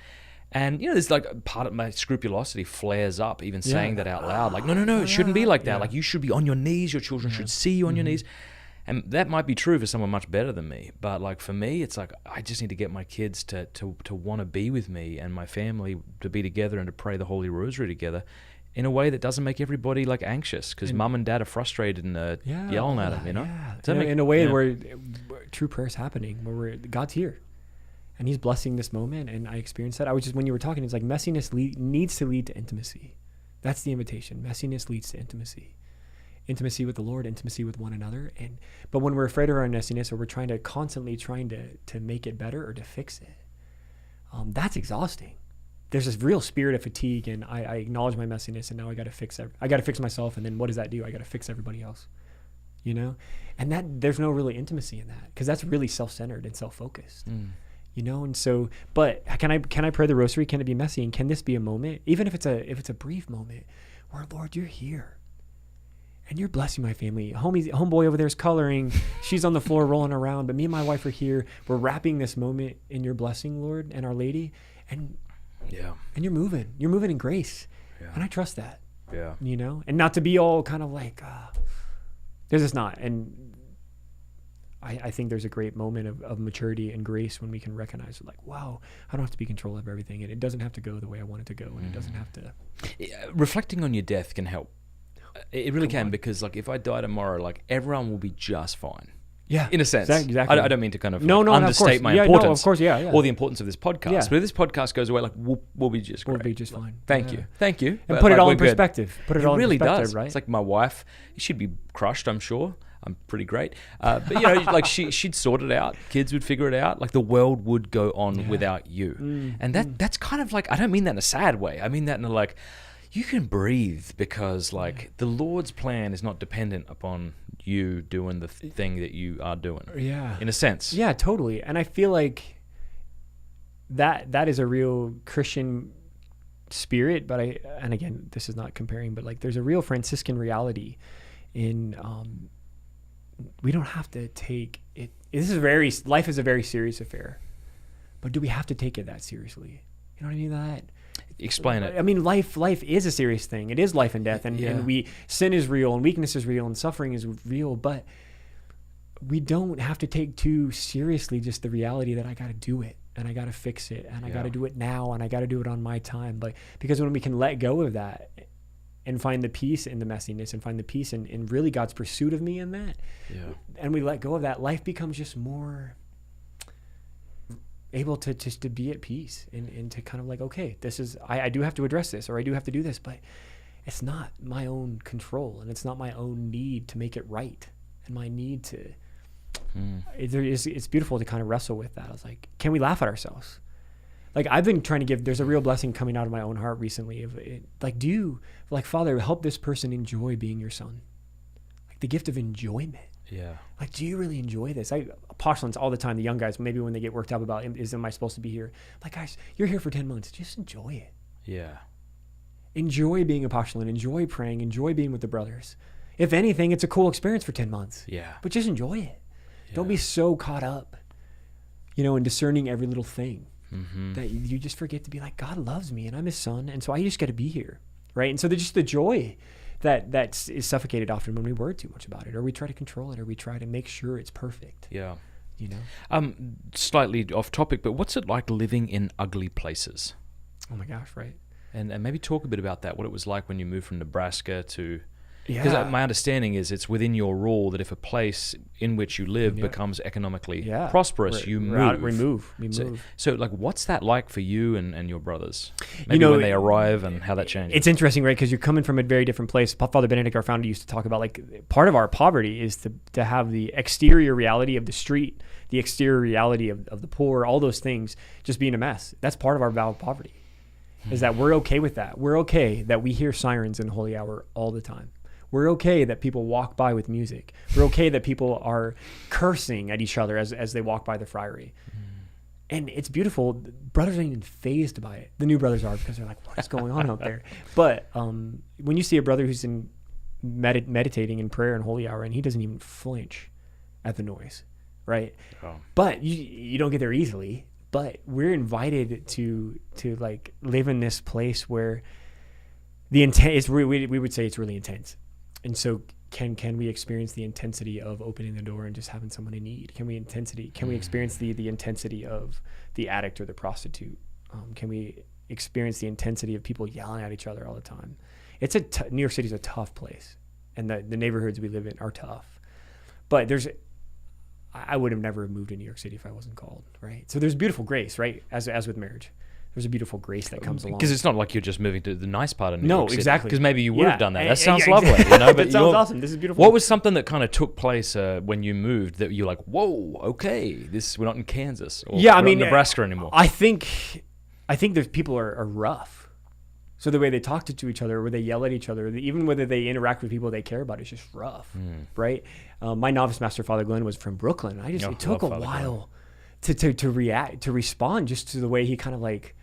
And, you know, there's like part of my scrupulosity flares up even saying that out loud. Like, no, it shouldn't be like that. Like, you should be on your knees. Your children should see you on your knees. And that might be true for someone much better than me. But, like, for me, it's like I just need to get my kids to want to be with me and my family to be together and to pray the Holy Rosary together in a way that doesn't make everybody like anxious because mum and dad are frustrated and yelling at them, you know? Yeah. In a way where true prayer is happening, where God's here and he's blessing this moment. And I experienced that. When you were talking, it's like messiness needs to lead to intimacy. That's the invitation. Messiness leads to intimacy. Intimacy with the Lord, intimacy with one another. But when we're afraid of our messiness or we're constantly trying to make it better or to fix it, that's exhausting. There's this real spirit of fatigue, and I acknowledge my messiness, and now I got to fix myself, and then what does that do? I got to fix everybody else, you know? And that there's no really intimacy in that because that's really self-centered and self-focused, you know? And so, but can I pray the rosary? Can it be messy? And can this be a moment, even if it's a brief moment, where Lord, you're here, and you're blessing my family. Homeboy over there is coloring. She's on the floor rolling around, but me and my wife are here. We're wrapping this moment in your blessing, Lord, and Our Lady, and you're moving in grace. And I trust that, you know, and not to be all kind of like, there's just not. And I think there's a great moment of maturity and grace when we can recognize like, wow, I don't have to be in control of everything. And it doesn't have to go the way I want it to go. And it doesn't have to. Reflecting on your death can help. It really can, because like if I die tomorrow, like everyone will be just fine. Yeah, in a sense. Exactly. I don't mean to kind of understate my importance. No, of course, or the importance of this podcast. Yeah. But if this podcast goes away, like we'll be just great. We'll be just fine. Thank you. And but put it like, all in perspective. It really does. Right? It's like my wife. She'd be crushed, I'm sure. I'm pretty great. But you know, like she'd sort it out. Kids would figure it out. Like the world would go on without you. And that's kind of like, I don't mean that in a sad way. I mean that in a like, you can breathe because like the Lord's plan is not dependent upon you doing the thing that you are doing. Yeah. In a sense. Yeah, totally. And I feel like that is a real Christian spirit, but and again, this is not comparing, but like there's a real Franciscan reality in we don't have to take it. Life is a very serious affair, but do we have to take it that seriously? You know what I mean? That explain it. I mean, life is a serious thing. It is life and death, and sin is real, and weakness is real, and suffering is real. But we don't have to take too seriously just the reality that I got to do it, and I got to fix it, and I got to do it now, and I got to do it on my time. Like, because when we can let go of that and find the peace in the messiness, and find the peace in really God's pursuit of me in that, and we let go of that, life becomes just more able to just to be at peace and to kind of like, okay, this is, I do have to address this, or I do have to do this, but it's not my own control, and it's not my own need to make it right, and my need to it's beautiful to kind of wrestle with that. I was like, can we laugh at ourselves? Like, I've been trying to give, there's a real blessing coming out of my own heart recently of it, like, Father, help this person enjoy being your son, like the gift of enjoyment. Yeah. Like, do you really enjoy this? Postulants all the time, the young guys, maybe when they get worked up about, am I supposed to be here? Like, guys, you're here for 10 months. Just enjoy it. Yeah. Enjoy being a postulant. Enjoy praying. Enjoy being with the brothers. If anything, it's a cool experience for 10 months. Yeah. But just enjoy it. Yeah. Don't be so caught up, in discerning every little thing. that you just forget to be like, God loves me and I'm his son, and so I just got to be here, right? And so there's just the joy that is suffocated often when we worry too much about it, or we try to control it, or we try to make sure it's perfect. Yeah. You know? Slightly off topic, but what's it like living in ugly places? Oh my gosh, right. And maybe talk a bit about that, what it was like when you moved from Nebraska to... Yeah. Because my understanding is it's within your rule that if a place in which you live becomes economically prosperous, you move. We move. So, like, what's that like for you and your brothers? Maybe when they arrive and how that changes. It's interesting, right? Because you're coming from a very different place. Father Benedict, our founder, used to talk about, like, part of our poverty is to have the exterior reality of the street, the exterior reality of the poor, all those things just being a mess. That's part of our vow of poverty, is that we're okay with that. We're okay that we hear sirens in holy hour all the time. We're okay that people walk by with music. We're okay that people are cursing at each other as they walk by the friary. And it's beautiful. Brothers aren't even fazed by it. The new brothers are, because they're like, what is going on out there? But when you see a brother who's meditating in prayer and holy hour, and he doesn't even flinch at the noise, right? Oh. But you don't get there easily. But we're invited to like live in this place where the intent is we would say it's really intense. And so can we experience the intensity of opening the door and just having someone in need? Can we experience the intensity of the addict or the prostitute? Can we experience the intensity of people yelling at each other all the time? New York City's a tough place, and the neighborhoods we live in are tough. But I would have never moved to New York City if I wasn't called, right? So there's beautiful grace, right? As with marriage. There's a beautiful grace that comes along. Because it's not like you're just moving to the nice part of New York City. No, exactly. Because maybe you would have done that. That sounds lovely. You know, but that sounds awesome. This is beautiful. What was something that kind of took place when you moved that you're like, whoa, okay, we're not in Kansas or we're not in Nebraska anymore? I think there's people are rough. So the way they talk to each other, or they yell at each other, even whether they interact with people they care about, it's just rough, right? My novice master, Father Glenn, was from Brooklyn. It took a while to respond just to the way he kind of like,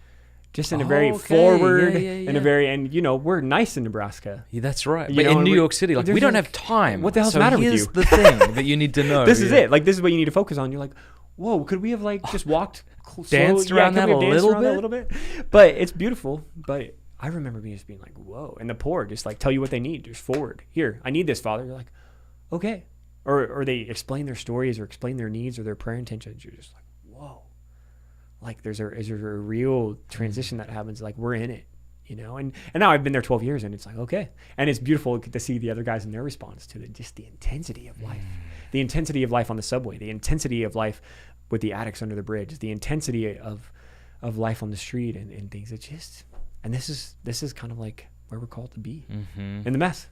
just in a very forward, in a very, and we're nice in Nebraska. Yeah, that's right. But in New York City, like, we don't have time. What the hell's the matter with you? Here's the thing that you need to know. This is it. Like, this is what you need to focus on. You're like, whoa, could we have just walked danced around that a little bit? But it's beautiful. But I remember just being like, whoa. And the poor just like tell you what they need. Just forward. Here, I need this, Father. You're like, okay. Or they explain their stories or explain their needs or their prayer intentions. You're just like, whoa. Like there's a real transition that happens. Like we're in it, and now I've been there 12 years and it's like, okay. And it's beautiful to see the other guys and their response to just the intensity of life, the intensity of life on the subway, the intensity of life with the addicts under the bridge, the intensity of life on the street and things. It's just, and this is kind of like where we're called to be in the mess.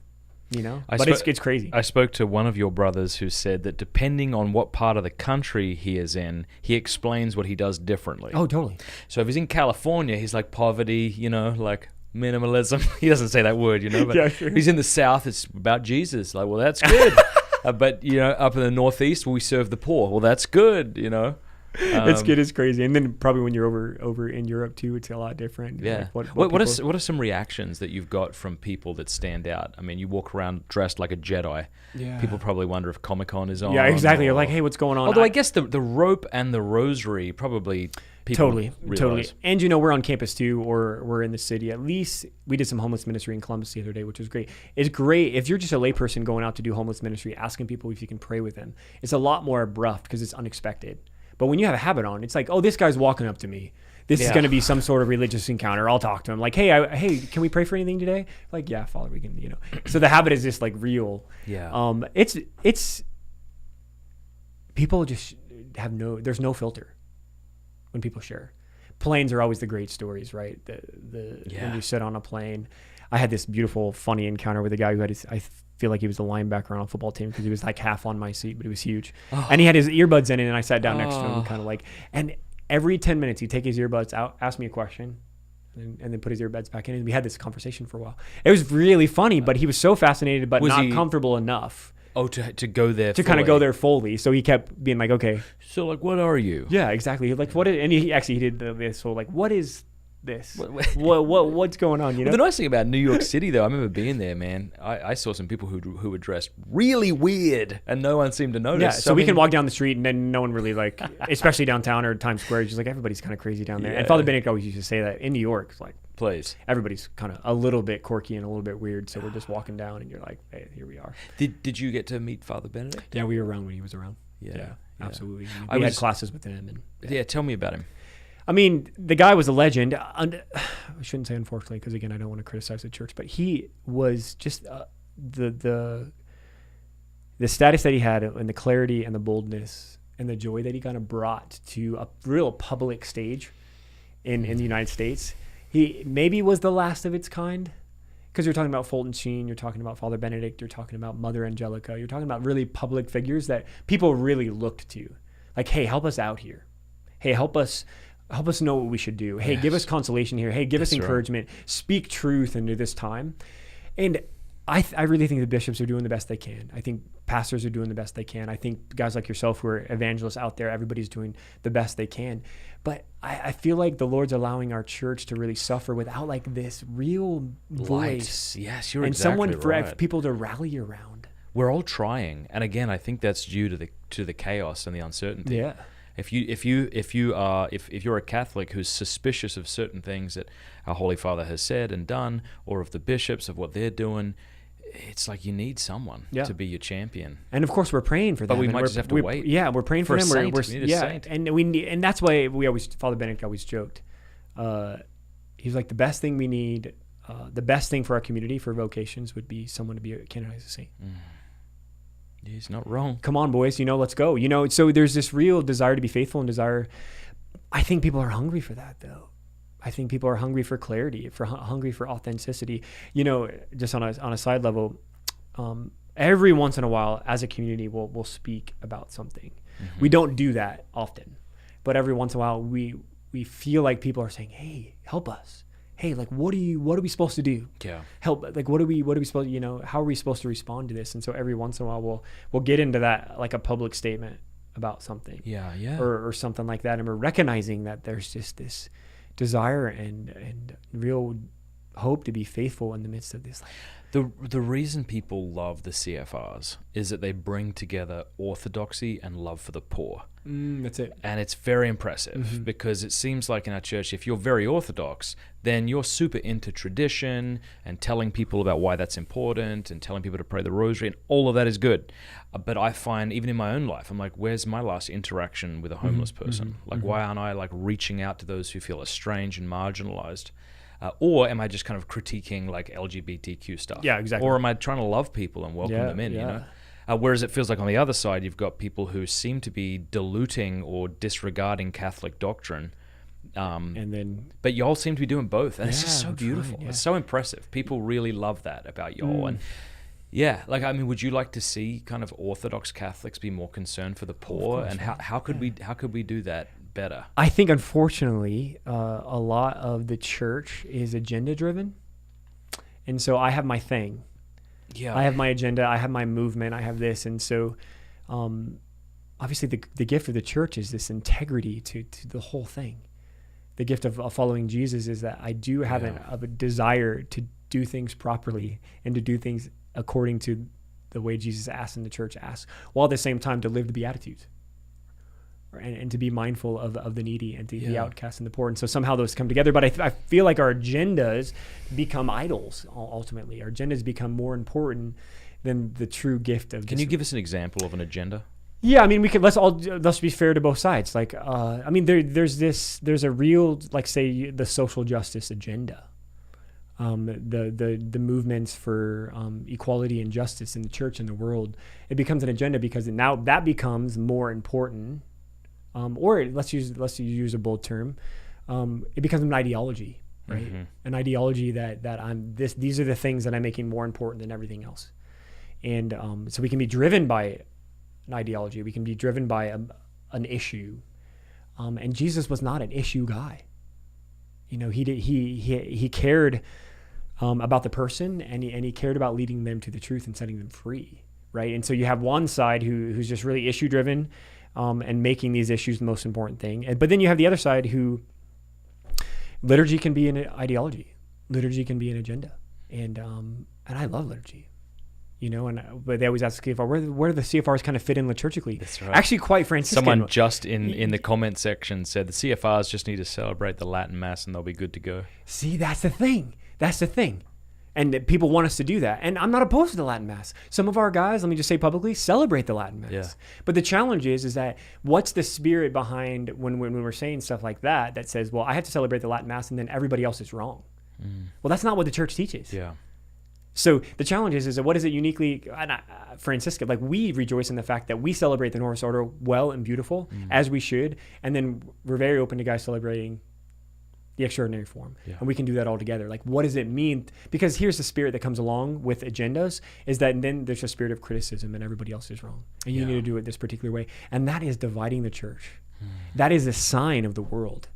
But it's crazy. I spoke to one of your brothers who said that depending on what part of the country he is in, he explains what he does differently. Oh, totally. So if he's in California, he's like poverty, like minimalism. He doesn't say that word, but yeah, sure. He's in the South, it's about Jesus. Like, well, that's good. But, up in the Northeast, we serve the poor. Well, that's good, It's good. It's crazy. And then probably when you're over in Europe too, it's a lot different. Yeah. Like what are some reactions that you've got from people that stand out? I mean, you walk around dressed like a Jedi. Yeah. People probably wonder if Comic-Con is on. Yeah, exactly. You're like, hey, what's going on? Although I guess the rope and the rosary probably people totally. And we're on campus too, or we're in the city. At least we did some homeless ministry in Columbus the other day, which was great. It's great if you're just a layperson going out to do homeless ministry, asking people if you can pray with them. It's a lot more abrupt because it's unexpected. But when you have a habit on, it's like, oh, this guy's walking up to me. This is going to be some sort of religious encounter. I'll talk to him. Like, hey, can we pray for anything today? Like, yeah, Father, we can, So the habit is just like real. Yeah. It's people just there's no filter when people share. Planes are always the great stories, right? When you sit on a plane. I had this beautiful, funny encounter with a guy who had I feel like he was the linebacker on a football team because he was like half on my seat, but he was huge. Oh. And he had his earbuds in it, and I sat down next to him kind of like, and every 10 minutes he'd take his earbuds out, ask me a question, and then put his earbuds back in, and we had this conversation for a while. It was really funny, but he was so fascinated but not comfortable enough. Oh, to go there to kind of go there fully. So he kept being like, okay. So like, what are you? Yeah, exactly. Like, what is, and he did this whole like, what is this? What's going on? You know. Well, the nice thing about New York City, though, I remember being there, man. I saw some people who were dressed really weird, and no one seemed to notice. Yeah, so we can walk down the street, and then no one really like, especially downtown or Times Square. Just like everybody's kind of crazy down there. Yeah. And Father Benedict always used to say that in New York, it's like, please, everybody's kind of a little bit quirky and a little bit weird. So we're just walking down, and you're like, hey, here we are. Did you get to meet Father Benedict? Yeah, we were around when he was around. Yeah. Absolutely. We had classes with him, and yeah, tell me about him. I mean, the guy was a legend. I shouldn't say unfortunately, because again, I don't want to criticize the church, but he was just the status that he had, and the clarity and the boldness and the joy that he kind of brought to a real public stage in the United States. He maybe was the last of its kind, because you're talking about Fulton Sheen, you're talking about Father Benedict, you're talking about Mother Angelica, you're talking about really public figures that people really looked to. Like, hey, help us out here. Hey, help us know what we should do. Hey, give us consolation here. Hey, give us encouragement. Right. Speak truth into this time. And I really think the bishops are doing the best they can. I think pastors are doing the best they can. I think guys like yourself who are evangelists out there, everybody's doing the best they can. But I feel like the Lord's allowing our church to really suffer without like this real voice. Yes, you're and exactly someone for right. people to rally around. We're all trying. And again, I think that's due to the chaos and the uncertainty. Yeah. If you're a Catholic who's suspicious of certain things that our Holy Father has said and done, or of the bishops of what they're doing, it's like you need someone to be your champion. And of course, we're praying for them. But we might just have to wait. Yeah, we're praying for them. We need a saint. And that's why Father Benedict always joked. He's like, the best thing we need, the best thing for our community, for vocations, would be someone to be canonized as a saint. He's not wrong. Come on, boys, let's go. So there's this real desire to be faithful and desire. I think people are hungry for that, though. I think people are hungry for clarity, hungry for authenticity. Just on a side level, every once in a while, as a community, we'll speak about something. Mm-hmm. We don't do that often, but every once in a while, we feel like people are saying, "Hey, help us." Hey, like, what are we supposed to do? Yeah. Help. Like, what are we supposed to, how are we supposed to respond to this? And so every once in a while we'll get into that, like a public statement about something. Yeah. Or something like that. And we're recognizing that there's just this desire and real hope to be faithful in the midst of this. The reason people love the CFRs is that they bring together orthodoxy and love for the poor. That's it. And it's very impressive because it seems like in our church, if you're very orthodox, then you're super into tradition and telling people about why that's important and telling people to pray the rosary, and all of that is good. But I find even in my own life, I'm like, where's my last interaction with a homeless person? Like, why aren't I like reaching out to those who feel estranged and marginalized? Or am I just kind of critiquing like LGBTQ stuff? Yeah, exactly. Or am I trying to love people and welcome them in, Whereas it feels like on the other side, you've got people who seem to be diluting or disregarding Catholic doctrine. But y'all seem to be doing both. And it's just so beautiful. It's so impressive. People really love that about y'all. And would you like to see kind of Orthodox Catholics be more concerned for the poor? And how could we do that better? I think, unfortunately, a lot of the church is agenda driven. And so I have my thing. Yeah, I have my agenda. I have my movement. I have this. And so obviously the gift of the church is this integrity to the whole thing. The gift of following Jesus is that I do have a desire to do things properly and to do things according to the way Jesus asked and the church asked, while at the same time to live the Beatitudes. And to be mindful of the needy and to the outcast and the poor. And so somehow those come together. But I feel like our agendas become idols, ultimately. Our agendas become more important than the true gift of Can you give us an example of an agenda? Yeah, I mean, let's be fair to both sides. Like, there's a real, like, say, the social justice agenda. The movements for equality and justice in the church and the world. It becomes an agenda because now that becomes more important. Or let's use a bold term. It becomes an ideology, right? Mm-hmm. An ideology that these are the things that I'm making more important than everything else. And so we can be driven by an ideology. We can be driven by an issue. And Jesus was not an issue guy. He cared about the person, and he cared about leading them to the truth and setting them free, right? And so you have one side who's just really issue driven. And making these issues the most important thing. But then you have the other side who liturgy can be an ideology. Liturgy can be an agenda. And I love liturgy. But they always ask CFR, where do the CFRs kind of fit in liturgically? That's right. Actually, quite Franciscan. Someone just in the comment section said the CFRs just need to celebrate the Latin Mass and they'll be good to go. See, that's the thing. And people want us to do that. And I'm not opposed to the Latin Mass. Some of our guys, let me just say publicly, celebrate the Latin Mass. Yeah. But the challenge is that what's the spirit behind when we're saying stuff like that says, well, I have to celebrate the Latin Mass and then everybody else is wrong. Well, that's not what the church teaches. Yeah. So the challenge is that what is it uniquely Franciscan? Like, we rejoice in the fact that we celebrate the Norris Order well and beautiful, as we should, and then we're very open to guys celebrating the extraordinary form. Yeah. And we can do that all together. Like, what does it mean? Because here's the spirit that comes along with agendas, is that then there's a spirit of criticism and everybody else is wrong. And you need to do it this particular way. And that is dividing the church. That is a sign of the world.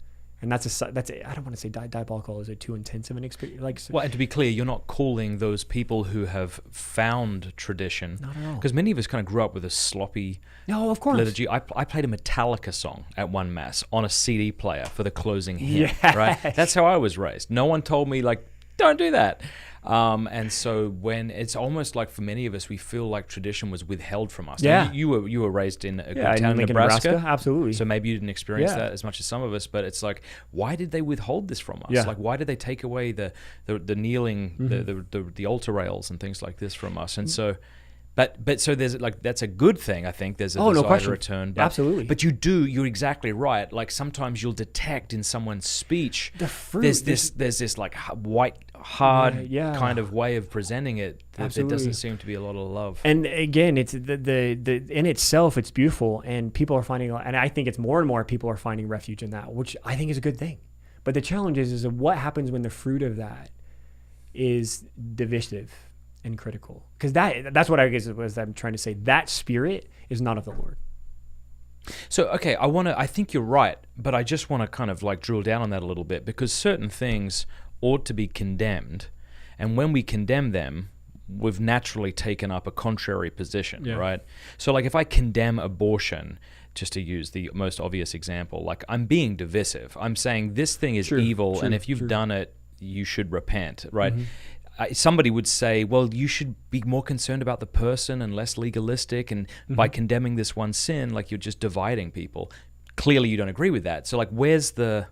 And that's I don't want to say diabolical. Is it too intense of an experience? Well, and to be clear, you're not calling those people who have found tradition. Not at all. Because many of us kind of grew up with a sloppy of course. liturgy. I played a Metallica song at one Mass on a CD player for the closing hymn. Yes. Right? That's how I was raised. No one told me, like, don't do that. And so when it's almost like for many of us, we feel like tradition was withheld from us. Yeah. You were raised in a good in town in Lincoln, Nebraska. Absolutely. So maybe you didn't experience that as much as some of us, but it's like, why did they withhold this from us? Yeah. Like, why did they take away the kneeling, the altar rails and things like this from us? And so, but so there's like, that's a good thing. I think there's a desire to return. But, absolutely. But you're exactly right. Like, sometimes you'll detect in someone's speech, the fruit. There's this like white, hard kind of way of presenting it that there doesn't seem to be a lot of love. And again, it's the in itself, it's beautiful, and people are finding, and I think it's more and more people are finding refuge in that, which I think is a good thing. But the challenge is what happens when the fruit of that is divisive and critical, because that's what I guess was I'm trying to say. That spirit is not of the Lord. So, okay, I think you're right, but I just want to kind of like drill down on that a little bit, because certain things ought to be condemned, and when we condemn them, we've naturally taken up a contrary position, right? So, like, if I condemn abortion, just to use the most obvious example, like, I'm being divisive. I'm saying this thing is evil, and if you've done it, you should repent, right? Somebody would say, well, you should be more concerned about the person and less legalistic, and by condemning this one sin, like, you're just dividing people. Clearly, you don't agree with that. So, like, where's the...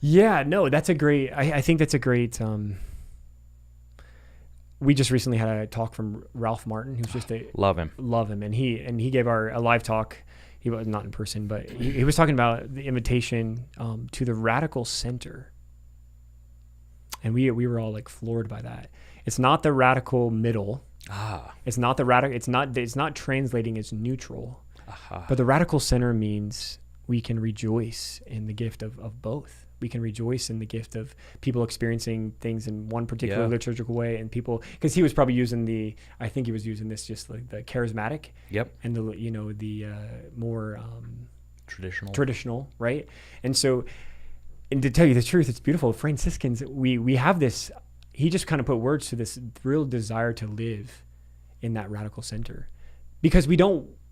Yeah, no, that's a great... I think that's a great... we just recently had a talk from Ralph Martin, who's just a... Love him. And he gave a live talk. He was not in person, but he was talking about the invitation to the radical center. And we were all like floored by that. It's not the radical middle. It's not the radical. It's not translating as neutral. But the radical center means we can rejoice in the gift of both. We can rejoice in the gift of people experiencing things in one particular liturgical way, and people, because he was probably using I think he was using this just like the charismatic. And the more traditional, right? And so. And to tell you the truth, it's beautiful. Franciscans, we have this, he just kind of put words to this real desire to live in that radical center. Because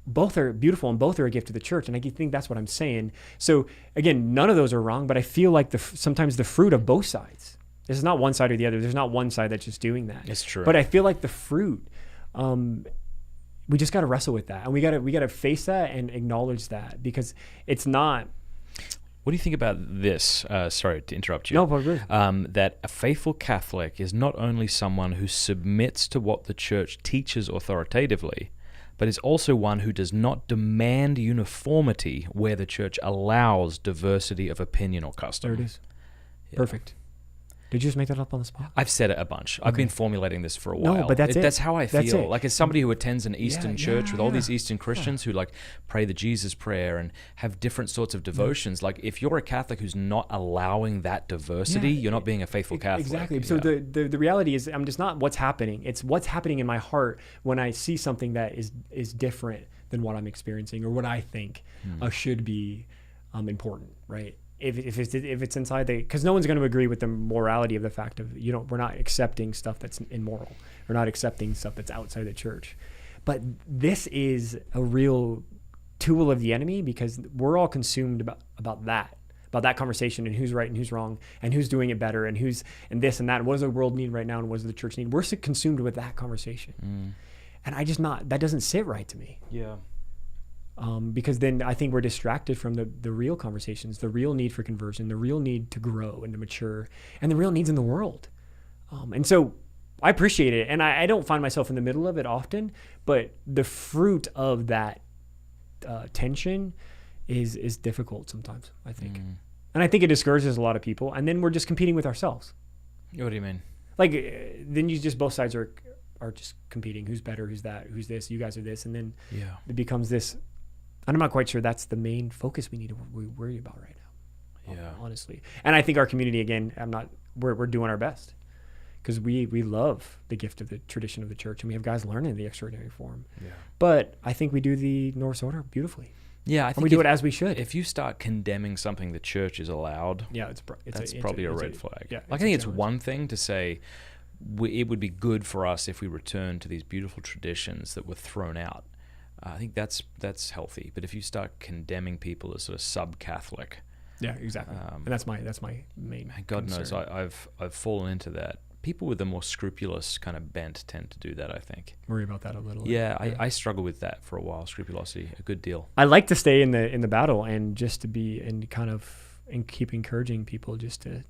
both are beautiful and both are a gift to the church. And I think that's what I'm saying. So again, none of those are wrong, but I feel like sometimes the fruit of both sides. This is not one side or the other. There's not one side that's just doing that. It's true. But I feel like the fruit, we just got to wrestle with that. And we got to face that and acknowledge that, because it's not... What do you think about this? Sorry to interrupt you. No, but really. That a faithful Catholic is not only someone who submits to what the church teaches authoritatively, but is also one who does not demand uniformity where the church allows diversity of opinion or custom. There it is. Yeah. Perfect. Did you just make that up on the spot? I've said it a bunch. Okay. I've been formulating this for a while. No, but that's how I feel. Like, as somebody who attends an Eastern church with all these Eastern Christians who like pray the Jesus prayer and have different sorts of devotions. Like, if you're a Catholic who's not allowing that diversity, you're not being a faithful Catholic. Exactly. So the reality is, I'm just not what's happening. It's what's happening in my heart when I see something that is different than what I'm experiencing or what I think should be important, right? If it's inside because no one's going to agree with the morality of the fact of, we're not accepting stuff that's immoral. We're not accepting stuff that's outside the church. But this is a real tool of the enemy, because we're all consumed about that. about that conversation and who's right and who's wrong and who's doing it better and who's and this and that. And what does the world need right now and what does the church need? We're so consumed with that conversation. And that doesn't sit right to me. Yeah. Because then I think we're distracted from the real conversations, the real need for conversion, the real need to grow and to mature, and the real needs in the world. And so I appreciate it. And I don't find myself in the middle of it often, but the fruit of that tension is difficult sometimes, I think. And I think it discourages a lot of people. And then we're just competing with ourselves. What do you mean? Like, then you just, both sides are just competing. Who's better? Who's that? Who's this? You guys are this. And then it becomes this. And I'm not quite sure that's the main focus we need to worry about right now. Yeah. Honestly. And I think our community, again, we're doing our best. Because we love the gift of the tradition of the church, and we have guys learning the extraordinary form. Yeah. But I think we do the Norse order beautifully. Yeah, I think we do it as we should. If you start condemning something the church is allowed, that's probably a red flag. Yeah, like I think it's one thing to say it would be good for us if we return to these beautiful traditions that were thrown out. I think that's healthy. But if you start condemning people as sort of sub-Catholic, yeah, exactly, and that's my main. God concern. knows, I've fallen into that. People with a more scrupulous kind of bent tend to do that, I think. Worry about that a little. Yeah, I struggle with that for a while. Scrupulosity, a good deal. I like to stay in the battle and just to be and keep encouraging people just to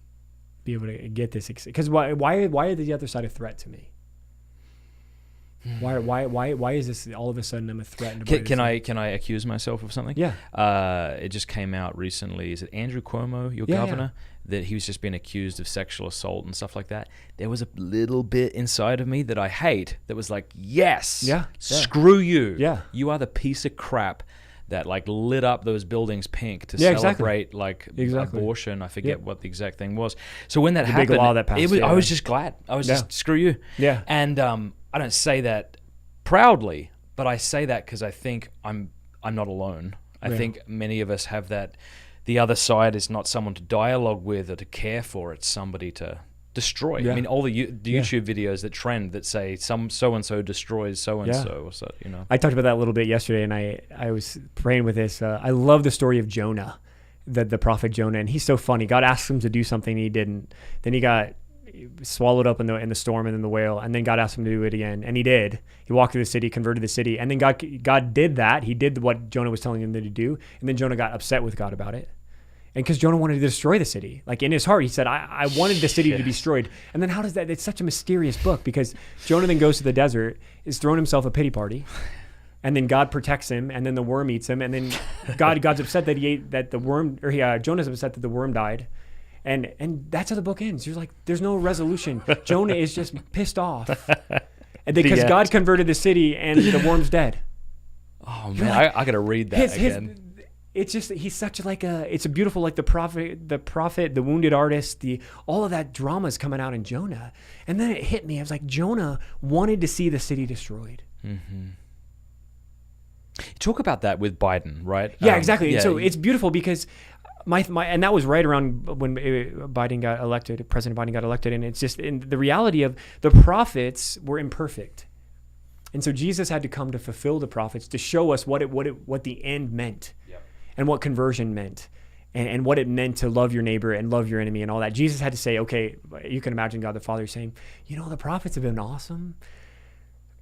be able to get this. Because why are the other side a threat to me? Why is this all of a sudden I'm a threat? Can I accuse myself of something? Yeah. It just came out recently. Is it Andrew Cuomo, your governor? Yeah. That he was just being accused of sexual assault and stuff like that. There was a little bit inside of me that I hate that was like, yes, screw you. Yeah. You are the piece of crap that like lit up those buildings pink to celebrate abortion. I forget what the exact thing was. So when that happened, big law that passed, I was just glad. I was just screw you. Yeah. And I don't say that proudly, but I say that because I think I'm not alone. I think many of us have that. The other side is not someone to dialogue with or to care for. It's somebody to destroy. Yeah. I mean, all the YouTube videos that trend that say some so-and-so destroys so-and-so. So, you know. I talked about that a little bit yesterday, and I was praying with this. I love the story of Jonah, the prophet Jonah, and he's so funny. God asked him to do something, and he didn't. Then he got swallowed up in the storm and then the whale, and then God asked him to do it again, and he did. He walked through the city, converted the city, and then God did that. He did what Jonah was telling him to do, and then Jonah got upset with God about it. And because Jonah wanted to destroy the city. Like in his heart, he said, I wanted the city to be destroyed. And then how does that, it's such a mysterious book because Jonah then goes to the desert, is throwing himself a pity party, and then God protects him, and then the worm eats him, and then God's upset that Jonah's upset that the worm died. And that's how the book ends. You're like, there's no resolution. Jonah is just pissed off. And because God converted the city and the worm's dead. Oh man, like, I gotta read that again. It's just he's such it's a beautiful like the prophet, the wounded artist, all of that drama is coming out in Jonah, and then it hit me. I was like, Jonah wanted to see the city destroyed. Mm-hmm. Talk about that with Biden, right? Yeah, exactly. Yeah, so it's beautiful because my and that was right around when Biden got elected. President Biden got elected, and it's just in the reality of the prophets were imperfect. And so Jesus had to come to fulfill the prophets to show us what the end meant. Yep. And what conversion meant, and what it meant to love your neighbor and love your enemy and all that. Jesus had to say, okay, you can imagine God the Father saying, the prophets have been awesome,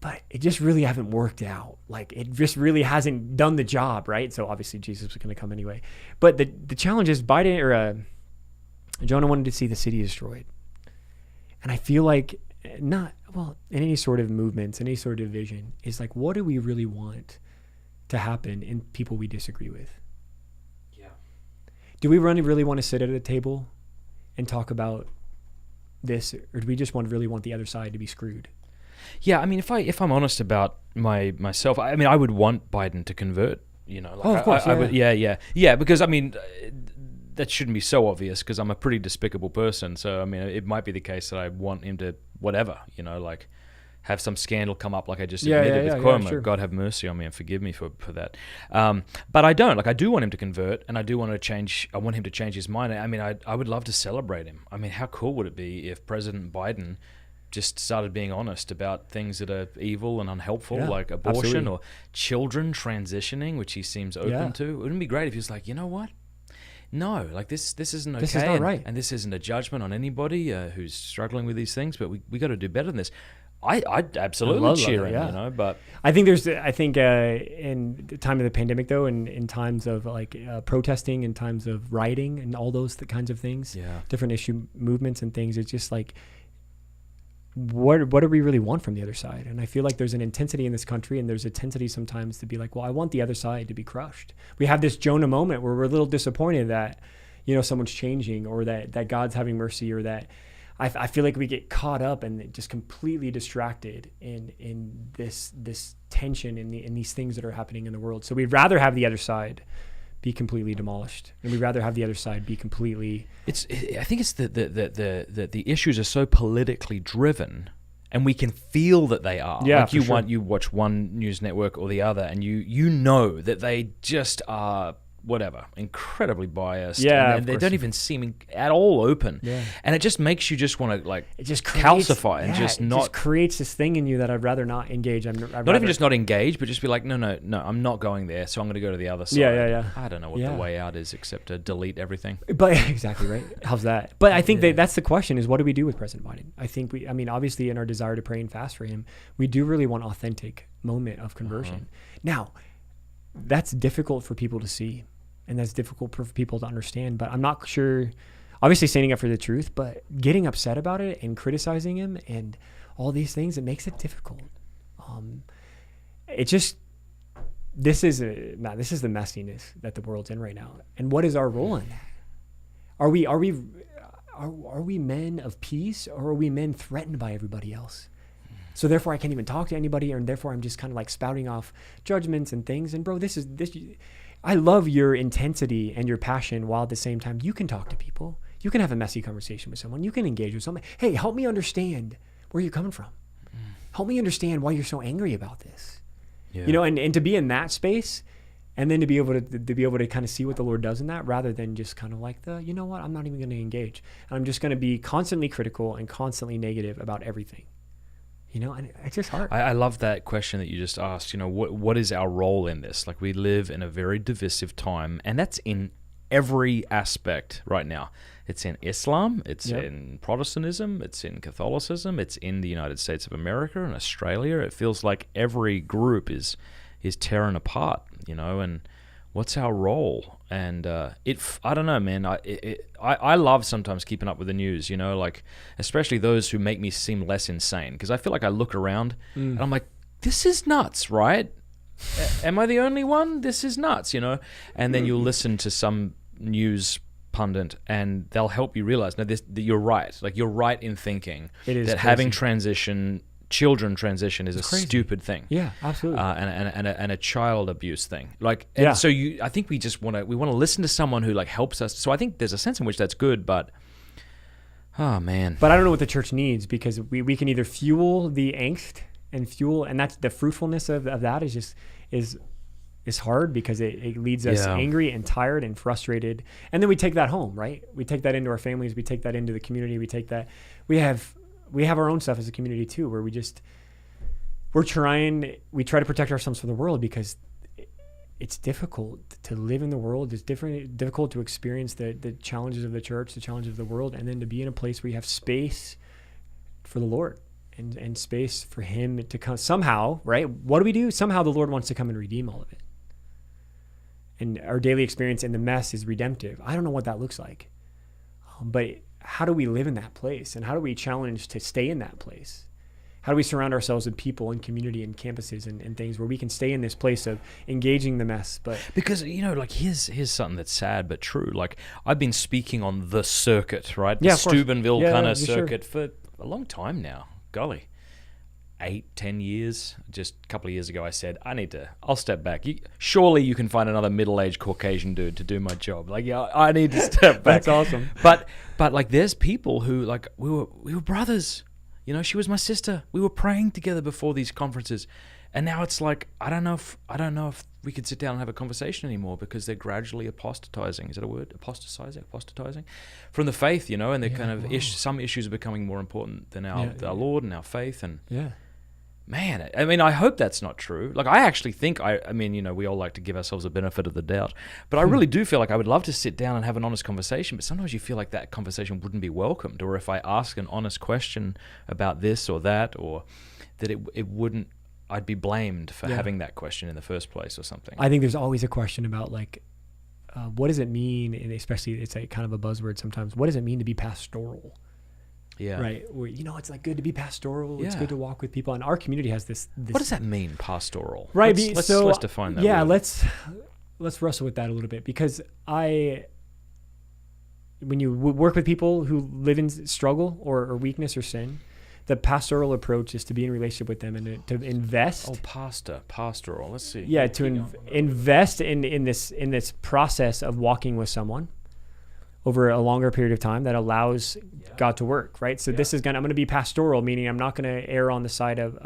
but it just really haven't worked out. Like it just really hasn't done the job, right? So obviously Jesus was going to come anyway. But the challenge is Jonah wanted to see the city destroyed. And I feel like in any sort of movements, any sort of vision, is like, what do we really want to happen in people we disagree with? Do we really want to sit at a table and talk about this, or do we just really want the other side to be screwed? Yeah, I mean, if I'm honest about myself, I mean, I would want Biden to convert. Of course, I would, yeah. Because I mean, that shouldn't be so obvious because I'm a pretty despicable person. So I mean, it might be the case that I want him to whatever, have some scandal come up like I just admitted with Cuomo. Sure. God have mercy on me and forgive me for that. But I don't. Like, I do want him to convert, and I do want to change. I want him to change his mind. I mean, I would love to celebrate him. I mean, how cool would it be if President Biden just started being honest about things that are evil and unhelpful, like abortion or children transitioning, which he seems open to? Wouldn't it be great if he was like, you know what? no, like this isn't okay. This is not right. And this isn't a judgment on anybody who's struggling with these things, but we got to do better than this. I'd absolutely cheer him, you know, but I think in the time of the pandemic though, and in times of like protesting, in times of rioting and all those kinds of things, different issue movements and things, it's just like, what do we really want from the other side? And I feel like there's an intensity in this country, and there's a tendency sometimes to be like, well, I want the other side to be crushed. We have this Jonah moment where we're a little disappointed that, you know, someone's changing, or that God's having mercy, or that I feel like we get caught up and just completely distracted in this tension in these things that are happening in the world. So we'd rather have the other side be completely demolished, and we'd rather have the other side be completely. I think it's that the issues are so politically driven, and we can feel that they are. Yeah, like you watch one news network or the other, and you know that they just are incredibly biased. Yeah, and they don't even seem at all open. Yeah. And it just makes you just want to like it just calcify and just not. It just creates this thing in you that I'd rather not engage. Not even just not engage, but just be like, no, I'm not going there, so I'm going to go to the other side. Yeah. I don't know what the way out is except to delete everything. But exactly right. How's that? But I think that's the question: is what do we do with President Biden? I think obviously in our desire to pray and fast for him, we do really want authentic moment of conversion. Now, that's difficult for people to see. And that's difficult for people to understand, but I'm not sure, obviously standing up for the truth, but getting upset about it and criticizing him and all these things, it makes it difficult. This is the messiness that the world's in right now. And what is our role in that? Are we men of peace, or are we men threatened by everybody else? So therefore I can't even talk to anybody, and therefore I'm just kind of like spouting off judgments and things. And bro, I love your intensity and your passion, while at the same time you can talk to people. You can have a messy conversation with someone. You can engage with someone. Hey, help me understand where you're coming from. Help me understand why you're so angry about this. Yeah. You know, and to be in that space, and then to be able to kind of see what the Lord does in that, rather than just kind of like you know what, I'm not even going to engage. I'm just going to be constantly critical and constantly negative about everything. You know, and it's just hard. I love that question that you just asked. You know, what is our role in this? Like, we live in a very divisive time, and that's in every aspect right now. It's in Islam, it's in Protestantism, it's in Catholicism, it's in the United States of America and Australia. It feels like every group is tearing apart, you know, and what's our role? And I don't know, man. I love sometimes keeping up with the news, you know, like especially those who make me seem less insane, because I feel like I look around and I'm like, this is nuts, right? Am I the only one? This is nuts, you know. And then you'll listen to some news pundit, and they'll help you realize, no, you're right. Like, you're right in thinking that having children transition is a stupid thing. Yeah, absolutely. And a child abuse thing. Like, and so I think we want to listen to someone who like helps us. So I think there's a sense in which that's good, but oh man. But I don't know what the church needs, because we can either fuel the angst and that's the fruitfulness of that is hard, because it leads us angry and tired and frustrated. And then we take that home, right? We take that into our families, we take that into the community, we have our own stuff as a community too, where we try to protect ourselves from the world, because it's difficult to live in the world. It's difficult to experience the challenges of the church, the challenges of the world, and then to be in a place where you have space for the Lord and space for him to come somehow, right? What do we do? Somehow the Lord wants to come and redeem all of it. And our daily experience in the mess is redemptive. I don't know what that looks like, but how do we live in that place? And how do we challenge to stay in that place? How do we surround ourselves with people and community and campuses and things where we can stay in this place of engaging the mess? But because, you know, like here's something that's sad but true. Like, I've been speaking on the circuit, right? The Steubenville kind of circuit for a long time now. Golly, 8-10 years. Just a couple of years ago I said, I'll step back. Surely you can find another middle-aged Caucasian dude to do my job. Like, yeah, I need to step back. That's awesome. But like, there's people who, like, we were brothers. You know, she was my sister. We were praying together before these conferences. And now it's like, I don't know if we could sit down and have a conversation anymore, because they're gradually apostatizing. Is that a word? Apostatizing from the faith, you know, and they're some issues are becoming more important than our Lord and our faith. And Man, I mean, I hope that's not true. Like, I actually think, I mean, we all like to give ourselves a benefit of the doubt, but I really do feel like I would love to sit down and have an honest conversation, but sometimes you feel like that conversation wouldn't be welcomed, or if I ask an honest question about this or that, or that it wouldn't, I'd be blamed for having that question in the first place or something. I think there's always a question about, like, what does it mean, and especially it's a kind of a buzzword sometimes, what does it mean to be pastoral? Yeah. Right. Where, it's like good to be pastoral. Yeah. It's good to walk with people. And our community has this. What does that mean, pastoral? Right. Let's define that. Yeah. Word. Let's wrestle with that a little bit, because when you work with people who live in struggle or weakness or sin, the pastoral approach is to be in relationship with them and to invest. Pastoral. Let's see. Yeah. To invest in this process of walking with someone over a longer period of time that allows God to work, right? So this is I'm going to be pastoral, meaning I'm not going to err on the side of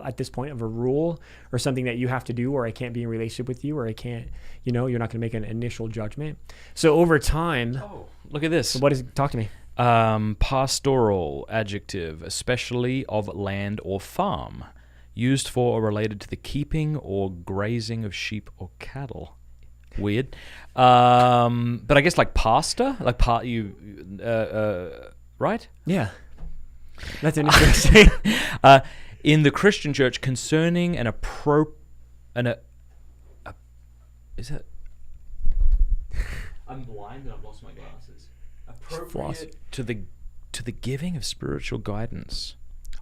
at this point of a rule or something that you have to do, or I can't be in relationship with you, or I can't, you're not going to make an initial judgment. So over time, look at this. So talk to me. Pastoral, adjective, especially of land or farm, used for or related to the keeping or grazing of sheep or cattle. Weird. But I guess like pastor, like right? Yeah. That's interesting. In the Christian church, concerning is it? I'm blind and I've lost my glasses. Appropriate to the giving of spiritual guidance.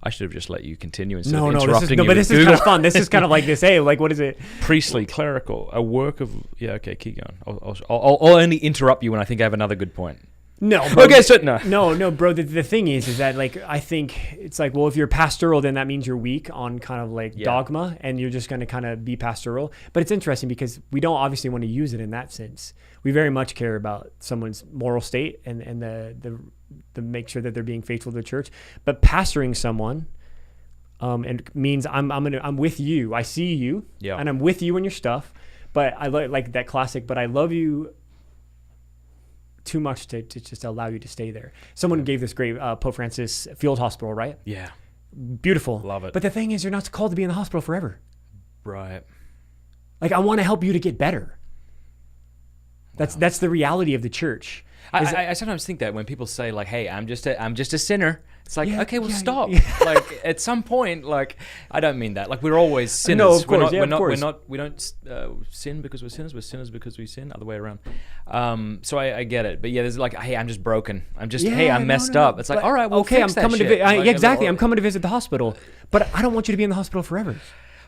I should have just let you continue instead of interrupting you. But this is kind of fun. This is kind of like this. Hey, like, what is it? Priestly, clerical, a work of. Yeah, okay, keep going. I'll only interrupt you when I think I have another good point. No. Bro, okay, so no. No, bro. The thing is that, like, I think it's like, well, if you're pastoral, then that means you're weak on kind of like dogma, and you're just going to kind of be pastoral. But it's interesting because we don't obviously want to use it in that sense. We very much care about someone's moral state and the make sure that they're being faithful to the church. But pastoring someone and means I'm with you. I see you, and I'm with you in your stuff. But I like that classic. But I love you too much to just allow you to stay there. Someone gave this great Pope Francis field hospital, right? Yeah, beautiful. Love it. But the thing is, you're not called to be in the hospital forever. Right. Like, I want to help you to get better. That's the reality of the church. I sometimes think that when people say, like, "Hey, I'm just a sinner," it's like, okay, well, stop. Yeah. Like, at some point, like, I don't mean that. Like, we're always sinners. No, of course, we don't sin because we're sinners. We're sinners because we sin. Other way around. So I get it, but yeah, there's like, hey, I'm just broken. I'm messed up. It's like, all right, well, okay, fix I'm coming that shit. exactly. I'm coming to visit the hospital, but I don't want you to be in the hospital forever.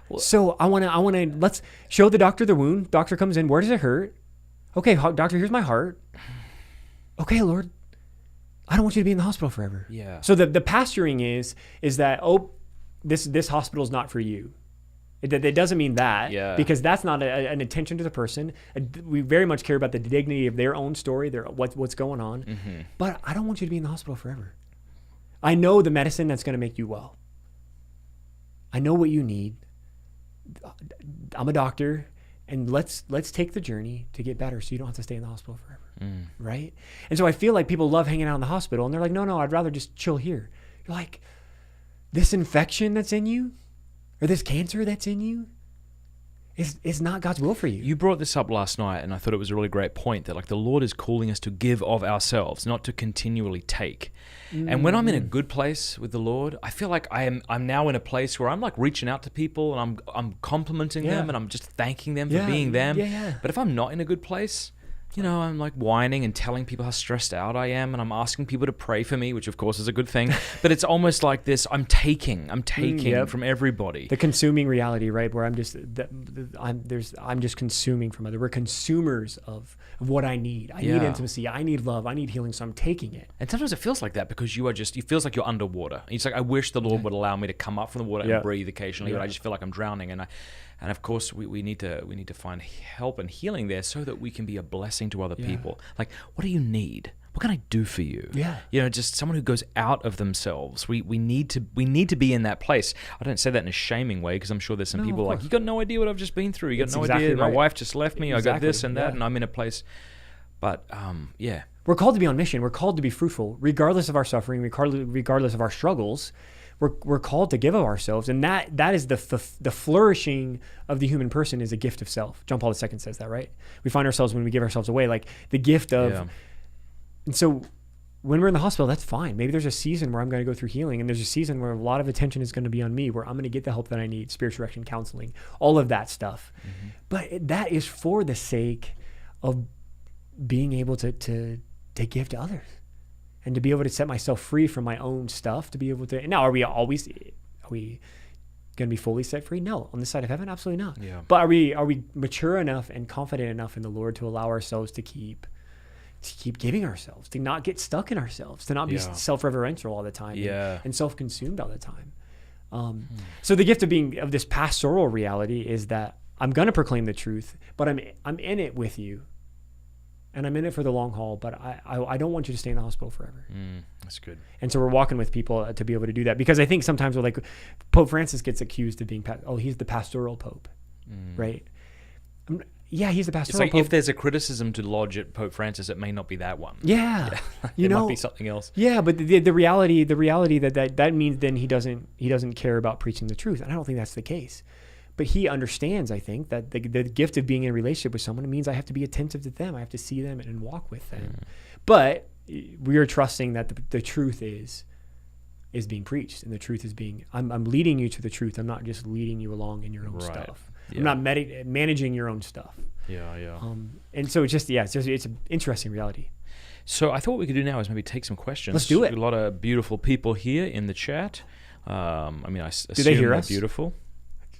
Well, so I want to let's show the doctor the wound. Doctor comes in. Where does it hurt? Okay, doctor, here's my heart. Okay, Lord, I don't want you to be in the hospital forever. Yeah. So the pastoring is that, this hospital is not for you. It doesn't mean that, because that's not an attention to the person. We very much care about the dignity of their own story, what's going on. Mm-hmm. But I don't want you to be in the hospital forever. I know the medicine that's going to make you well. I know what you need. I'm a doctor. And let's take the journey to get better so you don't have to stay in the hospital forever, right? And so I feel like people love hanging out in the hospital, and they're like, no, I'd rather just chill here. You're like, this infection that's in you, or this cancer that's in you, is not God's will for you. You brought this up last night, and I thought it was a really great point that, like, the Lord is calling us to give of ourselves, not to continually take. And when I'm in a good place with the Lord, I feel like I'm now in a place where I'm like reaching out to people and I'm complimenting them and I'm just thanking them for being them. Yeah. But if I'm not in a good place, I'm like whining and telling people how stressed out I am, and I'm asking people to pray for me, which of course is a good thing. But it's almost like this: I'm taking from everybody. The consuming reality, right? Where I'm just consuming from other. We're consumers of what I need. I need intimacy. I need love. I need healing. So I'm taking it. And sometimes it feels like that because it feels like you're underwater. It's like, I wish the Lord would allow me to come up from the water and breathe occasionally, but I just feel like I'm drowning. And of course, we need to find help and healing there so that we can be a blessing to other people. Like, what do you need? What can I do for you? Yeah. Just someone who goes out of themselves. We need to be in that place. I don't say that in a shaming way, because I'm sure there's some people like, you got no idea what I've just been through. You got no idea. My wife just left me. I got this and that, and I'm in a place. But We're called to be on mission. We're called to be fruitful, regardless of our suffering, regardless of our struggles. we're called to give of ourselves, and that is the flourishing of the human person is a gift of self. John Paul II says that, right? We find ourselves when we give ourselves away, like the gift of. And so when we're in the hospital, that's fine. Maybe there's a season where I'm going to go through healing, and there's a season where a lot of attention is going to be on me, where I'm going to get the help that I need, spiritual direction, counseling, all of that stuff. Mm-hmm. But that is for the sake of being able to give to others and to be able to set myself free from my own stuff, to be able to. Now, are we going to be fully set free? No. On this side of heaven, absolutely not. Yeah. But are we mature enough and confident enough in the Lord to allow ourselves to keep giving ourselves, to not get stuck in ourselves, to not be self-referential all the time and self-consumed all the time. So the gift of this pastoral reality is that I'm going to proclaim the truth, but I'm in it with you, and I'm in it for the long haul, but I don't want you to stay in the hospital forever. That's good. And so we're walking with people to be able to do that, because I think sometimes we're like, Pope Francis gets accused of being, he's the pastoral pope, right? Yeah, he's the pastoral pope. Pope. If there's a criticism to lodge at Pope Francis, it may not be that one. Yeah. It might be something else. Yeah, but the reality that means then he doesn't care about preaching the truth. And I don't think that's the case. But he understands, I think, that the gift of being in a relationship with someone means I have to be attentive to them. I have to see them and walk with them. But we are trusting that the truth is being preached, and the truth is I'm leading you to the truth. I'm not just leading you along in your own stuff. Yeah. I'm not managing your own stuff. Yeah. And so it's an interesting reality. So I thought what we could do now is maybe take some questions. Let's do it. A lot of beautiful people here in the chat. I assume do they hear us? Beautiful.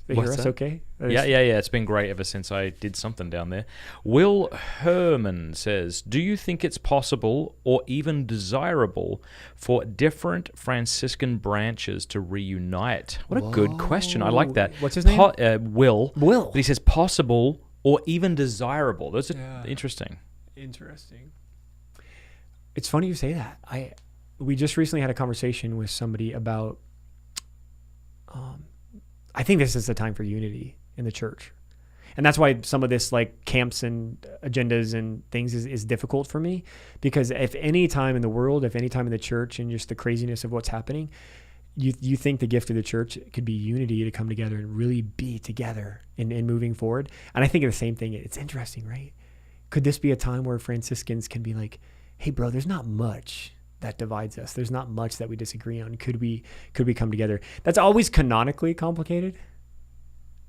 They hear us okay? Yeah. It's been great ever since I did something down there. Will Herman says, do you think it's possible or even desirable for different Franciscan branches to reunite? What a good question. I like that. What's his name? Will. Will. But he says possible or even desirable. Those are interesting. Interesting. It's funny you say that. We just recently had a conversation with somebody about I think this is the time for unity in the church. And that's why some of this like camps and agendas and things is difficult for me, because if any time in the world, if any time in the church and just the craziness of what's happening, you think the gift of the church could be unity, to come together and really be together in moving forward. And I think of the same thing. It's interesting, right? Could this be a time where Franciscans can be like, hey bro, there's not much that divides us. There's not much that we disagree on. Could we come together? That's always canonically complicated.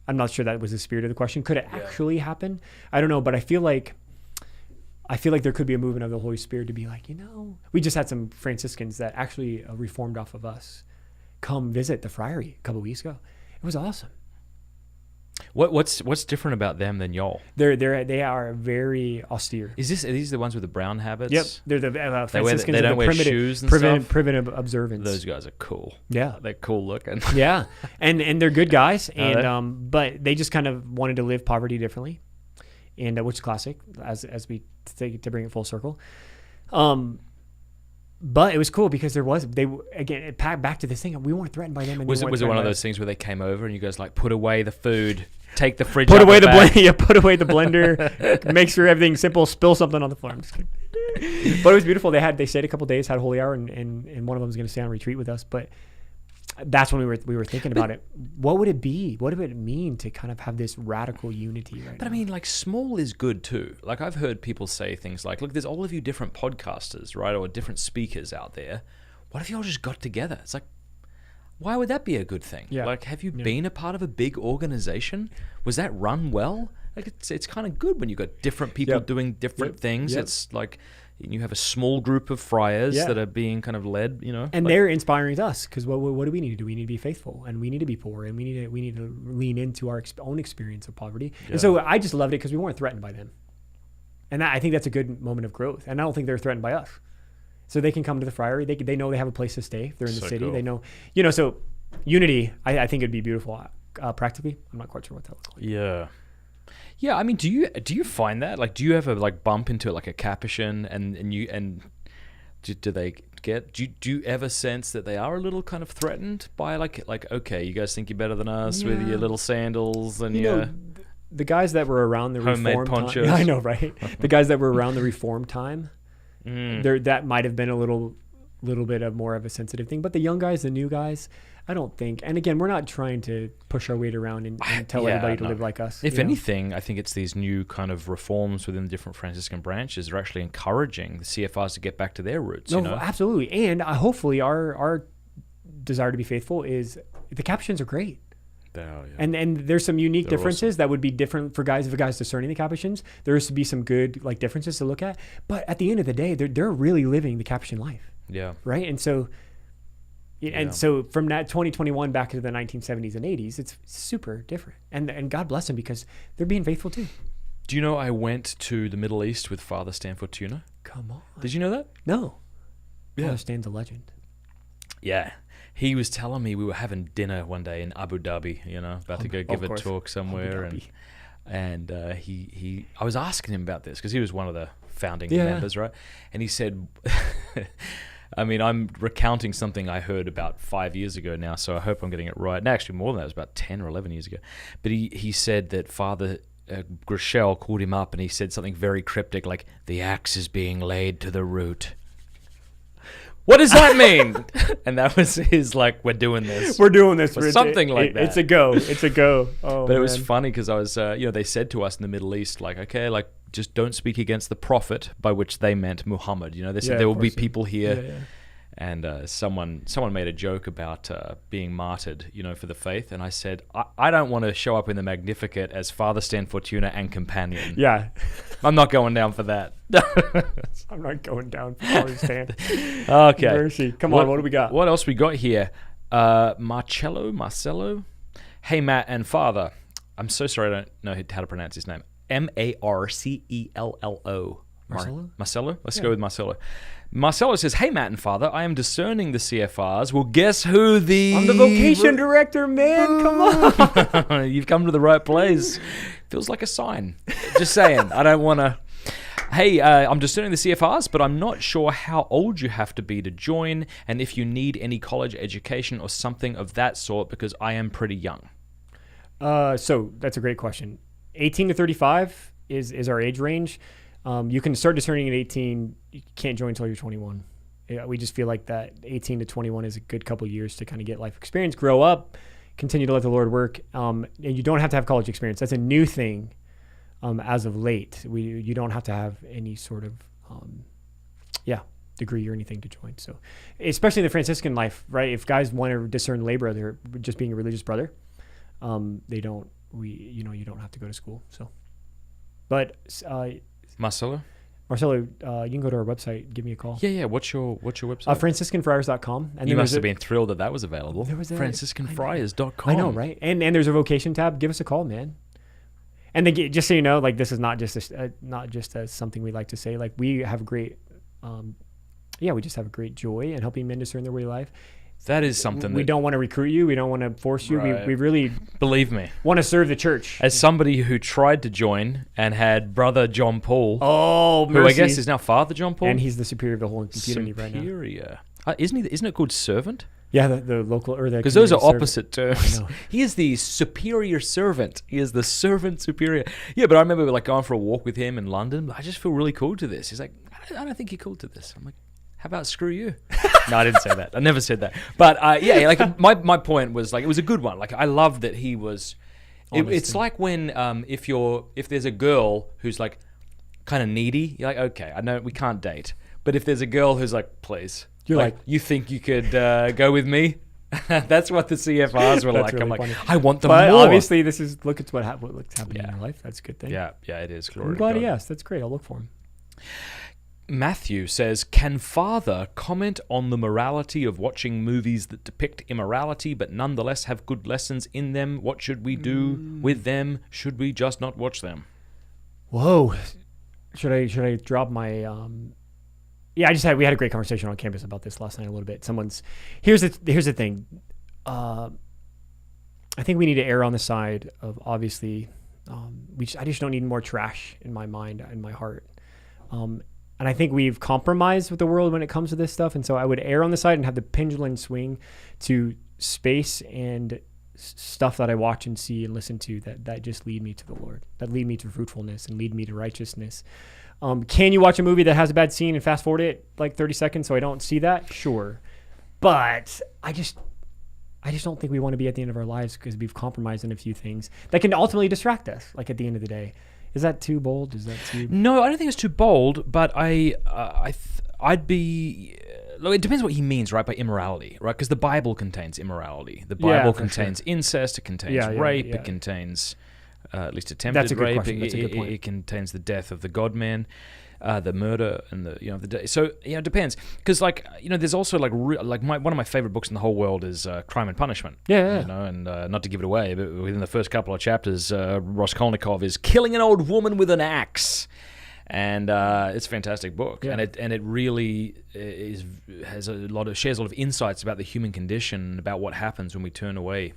I'm not sure that was the spirit of the question. Could it actually happen? I don't know, but I feel like there could be a movement of the Holy Spirit to be like, we just had some Franciscans that actually reformed off of us come visit the friary a couple of weeks ago. It was awesome. What's different about them than y'all? They are very austere. Are these the ones with the brown habits? Yep, they're the Franciscans. They don't wear shoes and stuff. Primitive observance. Those guys are cool. Yeah, they're cool looking. Yeah, and they're good guys, and but they just kind of wanted to live poverty differently, and which is classic as we take to bring it full circle. But it was cool because back to this thing. We weren't threatened by them. And was it one of those things where they came over and you guys like put away the food, take the fridge, put away the blender, put away the blender, make sure everything's simple, spill something on the floor. I'm just kidding. But it was beautiful. They stayed a couple days, had holy hour, and one of them was going to stay on retreat with us. But that's when we were thinking about it. What would it be? What would it mean to kind of have this radical unity right now? But I mean, like, small is good too. Like, I've heard people say things like, look, there's all of you different podcasters, right? Or different speakers out there. What if you all just got together? It's like, why would that be a good thing? Yeah. Like, have you been a part of a big organization? Was that run well? Like, it's kind of good when you've got different people doing different things. Yep. It's like you have a small group of friars that are being kind of led, And they're inspiring us, because what do we need to do? We need to be faithful, and we need to be poor, and we need to lean into our own experience of poverty. Yeah. And so I just loved it because we weren't threatened by them. And I think that's a good moment of growth. And I don't think they're threatened by us. So they can come to the friary. They know they have a place to stay. If they're in the city. Cool. They know, so unity, I think it'd be beautiful. Practically, I'm not quite sure what that looks like. Yeah. Yeah, I mean, do you find that? Like, do you ever like bump into like a Capuchin and do they get? Do you ever sense that they are a little kind of threatened by like okay, you guys think you're better than us with your little sandals and the guys that were around the homemade reform ponchos? time, I know, right? The guys that were around the reform time, that might have been a little little bit of more of a sensitive thing. But the young guys, the new guys, I don't think. And again, we're not trying to push our weight around and tell everybody to live like us. If anything, I think it's these new kind of reforms within the different Franciscan branches are actually encouraging the CFRs to get back to their roots. No, absolutely. And hopefully our desire to be faithful is the Capuchins are great. And there's some unique differences that would be different for guys. If a guy's discerning the Capuchins, there is to be some good like differences to look at. But at the end of the day, they're really living the Capuchin life. Yeah. Right. And so from that 2021 back to the 1970s and 80s, it's super different. And God bless them because they're being faithful too. Do you know I went to the Middle East with Father Stan Fortuna? Come on. Did you know that? No. Yeah. Father Stan's a legend. Yeah. He was telling me we were having dinner one day in Abu Dhabi, about to go give a talk somewhere. And I was asking him about this because he was one of the founding members, right? And he said, I mean, I'm recounting something I heard about 5 years ago now, so I hope I'm getting it right. No, actually more than that, it was about 10 or 11 years ago. But he said that Father Grichel called him up and he said something very cryptic like, the axe is being laid to the root. What does that mean? And that was his, like, we're doing this. We're doing this. Or something like that. It's a go. It's a go. Oh, but it was funny because I was, they said to us in the Middle East, like, okay, like, just don't speak against the prophet, by which they meant Muhammad. They said there will be people here. Yeah. And someone made a joke about being martyred, for the faith. And I said, I don't want to show up in the Magnificat as Father Stan Fortuna and companion. Yeah. I'm not going down for that. I'm not going down for Father Stan. Okay. Mercy. Come on, what do we got? What else we got here? Marcello. Hey, Matt and Father. I'm so sorry I don't know how to pronounce his name. Marcello. Marcello? Let's go with Marcello. Marcello says, hey, Matt and Father, I am discerning the CFRs. Well, guess who I'm the vocation director, man. Come on. You've come to the right place. Feels like a sign. Just saying. I don't want to... Hey, I'm discerning the CFRs, but I'm not sure how old you have to be to join and if you need any college education or something of that sort because I am pretty young. So that's a great question. 18 to 35 is our age range. You can start discerning at 18. You can't join until you're 21. We just feel like that 18 to 21 is a good couple years to kind of get life experience, grow up, continue to let the Lord work. And you don't have to have college experience. That's a new thing as of late. You don't have to have any sort of degree or anything to join. So especially in the Franciscan life, right? If guys want to discern lay brother, just being a religious brother, you don't have to go to school. So, but Marcelo, you can go to our website. Give me a call. Yeah. What's your website? FranciscanFriars.com. And you must have been thrilled that was available. There was FranciscanFriars.com. I know, right? And there's a vocation tab. Give us a call, man. And just so you know, like this is not just something we like to say. Like we have great, we just have a great joy in helping men discern their way of life. That is something we don't want to recruit you. We don't want to force you. Right. We really, believe me, want to serve the church. As somebody who tried to join and had Brother John Paul, who I guess is now Father John Paul, and he's the superior of the whole community right now. Superior, isn't he? Isn't it called servant? Yeah, the local or the because those are opposite servant. terms. He is the superior servant. He is the servant superior. Yeah, but I remember like going for a walk with him in London. I just feel really cool to this. He's like, I don't think you're cool to this. I'm like, how about screw you? No, I didn't say that. I never said that. But like my point was like it was a good one. Like I love that he was. It's like when if there's a girl who's like kind of needy, you're like, okay, I know we can't date. But if there's a girl who's like, please, you're like you think you could go with me? That's what the CFRs were like. Really I'm like, funny. I want them but more. Obviously, look at what's happening in your life. That's a good thing. Yeah, it is. Glory I'm glad to God. he asked. That's great. I'll look for him. Matthew says, can Father comment on the morality of watching movies that depict immorality but nonetheless have good lessons in them? What should we do with them? Should we just not watch them? Whoa. Should I drop my... we had a great conversation on campus about this last night a little bit. Here's the thing. I think we need to err on the side of obviously, I just don't need more trash in my mind and my heart. And I think we've compromised with the world when it comes to this stuff. And so I would err on the side and have the pendulum swing to space and stuff that I watch and see and listen to that just lead me to the Lord, that lead me to fruitfulness and lead me to righteousness. Can you watch a movie that has a bad scene and fast forward it like 30 seconds so I don't see that? Sure. But I just don't think we want to be at the end of our lives because we've compromised on a few things that can ultimately distract us. Like at the end of the day, is that too bold? Is that too? No, I don't think it's too bold. But I'd be. Look, it depends what he means, right, by immorality, right? Because the Bible contains immorality. The Bible contains incest. It contains rape. It contains at least attempted rape. It contains the death of the God-man. The murder and so it depends because there's also one of my favorite books in the whole world is Crime and Punishment. And not to give it away, but within the first couple of chapters, Raskolnikov is killing an old woman with an axe, and it's a fantastic book, and it really shares a lot of insights about the human condition and about what happens when we turn away,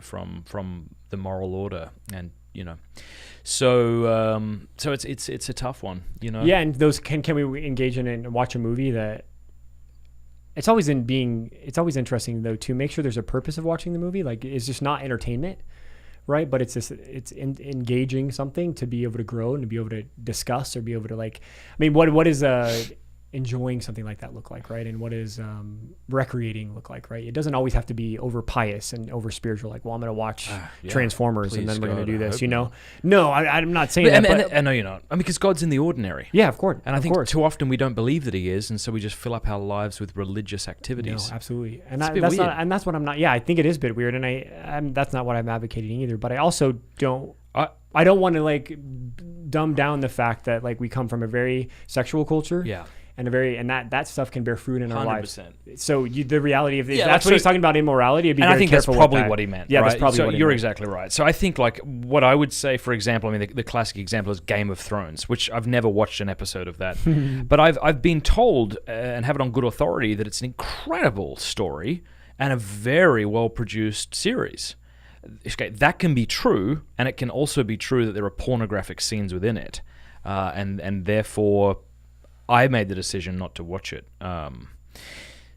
from the moral order, and So it's a tough one, Yeah, and those can we engage in and watch a movie that it's always interesting though to make sure there's a purpose of watching the movie. Like it's just not entertainment, right? But it's engaging something to be able to grow and to be able to discuss or be able to what is enjoying something like that look like, right? And what is recreating look like, right? It doesn't always have to be over pious and over spiritual. Like, well, I'm going to watch Transformers and then we're going to do this, No, I'm not saying that. I know you're not. Because God's in the ordinary. Yeah, of course. And I think too often we don't believe that He is, and so we just fill up our lives with religious activities. No, absolutely. And that's weird. that's what I'm not. Yeah, I think it is a bit weird, and that's not what I'm advocating either. But I also don't. I don't want to dumb down the fact that we come from a very sexual culture. Yeah. And that stuff can bear fruit in our 100%. lives. So the reality of that's what he's talking about, immorality. It'd be very I think that's careful probably with that. what he meant. Yeah, right? that's probably so what he you're meant. exactly right. So I think what I would say, for example, the classic example is Game of Thrones, which I've never watched an episode of that, but I've been told and have it on good authority that it's an incredible story and a very well produced series. Okay, that can be true, and it can also be true that there are pornographic scenes within it, and therefore I made the decision not to watch it.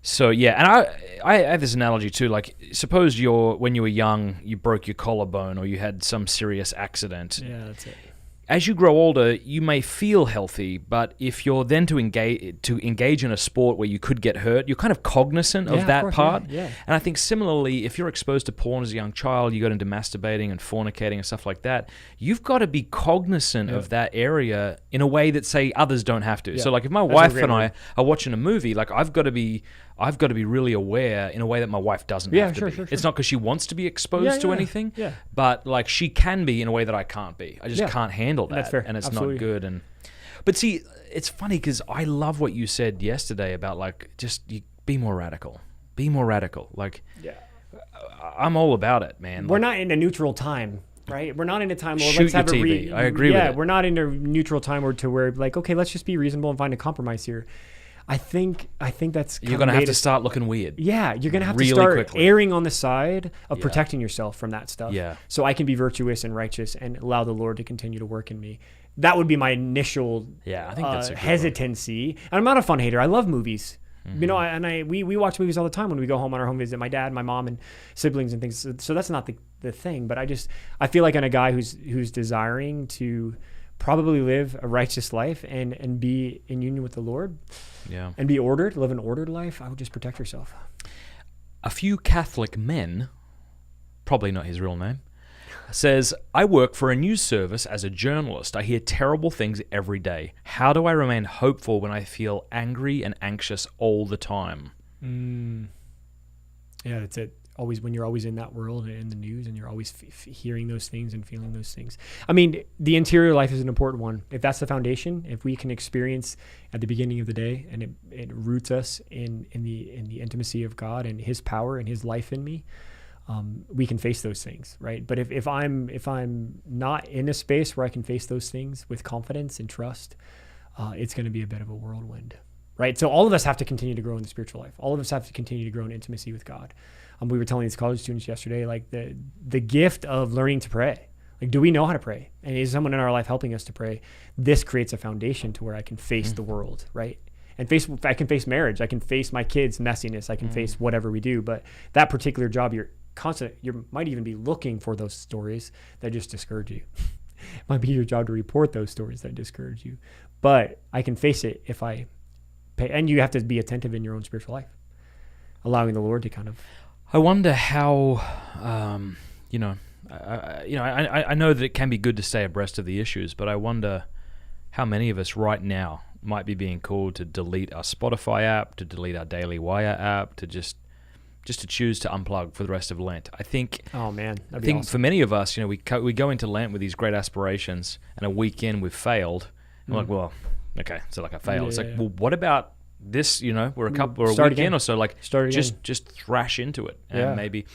So yeah, and I have this analogy too. Suppose when you were young, you broke your collarbone or you had some serious accident. Yeah, that's it. As you grow older, you may feel healthy, but if you're then to engage in a sport where you could get hurt, you're kind of cognizant of that part. Yeah. And I think similarly, if you're exposed to porn as a young child, you got into masturbating and fornicating and stuff like that, you've got to be cognizant of that area in a way that, say, others don't have to. Yeah. So if my wife and I are watching a movie, I've got to be really aware in a way that my wife doesn't have to be. Sure. It's not because she wants to be exposed to anything, but she can be in a way that I can't be. I just can't handle that. That's fair. And it's Absolutely. not good. But see, it's funny because I love what you said yesterday about be more radical. Be more radical. I'm all about it, man. We're not in a neutral time. Right, we're not in a time where let's have TV. I agree with it. We're not in a neutral time where okay, let's just be reasonable and find a compromise here. I think that's you're going to have to start looking weird. Yeah, you're going to have really to start quickly erring on the side of protecting yourself from that stuff. Yeah. So I can be virtuous and righteous and allow the Lord to continue to work in me. That would be my initial I think that's a good hesitancy. And I'm not a fun hater. I love movies. Mm-hmm. We watch movies all the time when we go home on our home visit. My dad, my mom, and siblings and things. So that's not the thing. But I feel like I'm a guy who's desiring to probably live a righteous life and be in union with the Lord. Yeah. And live an ordered life. I would just protect yourself. A few Catholic men, probably not his real name, says, I work for a news service as a journalist. I hear terrible things every day. How do I remain hopeful when I feel angry and anxious all the time? Yeah, that's it. Always when you're always in that world and in the news and you're always hearing those things and feeling those things. The interior life is an important one. If that's the foundation, if we can experience at the beginning of the day and it roots us in the intimacy of God and His power and His life in me, we can face those things, right? But if I'm not in a space where I can face those things with confidence and trust, it's going to be a bit of a whirlwind, right? So all of us have to continue to grow in the spiritual life. All of us have to continue to grow in intimacy with God. We were telling these college students yesterday, the gift of learning to pray. Do we know how to pray? And is someone in our life helping us to pray? This creates a foundation to where I can face the world, right? And I can face marriage. I can face my kids' messiness. I can face whatever we do. But that particular job, you might even be looking for those stories that just discourage you. It might be your job to report those stories that discourage you. but I can face it if I pay. And you have to be attentive in your own spiritual life, allowing the Lord to kind of. I wonder how, I know that it can be good to stay abreast of the issues, but I wonder how many of us right now might be being called to delete our Spotify app, to delete our Daily Wire app, to just to choose to unplug for the rest of Lent. I think. Oh man, I think awesome. For many of us, we go into Lent with these great aspirations, and a week in we've failed. And we're like, well, okay, so like I failed. Yeah, it's like, well, what about this? We're a week in or so. Like, just thrash into it, and maybe.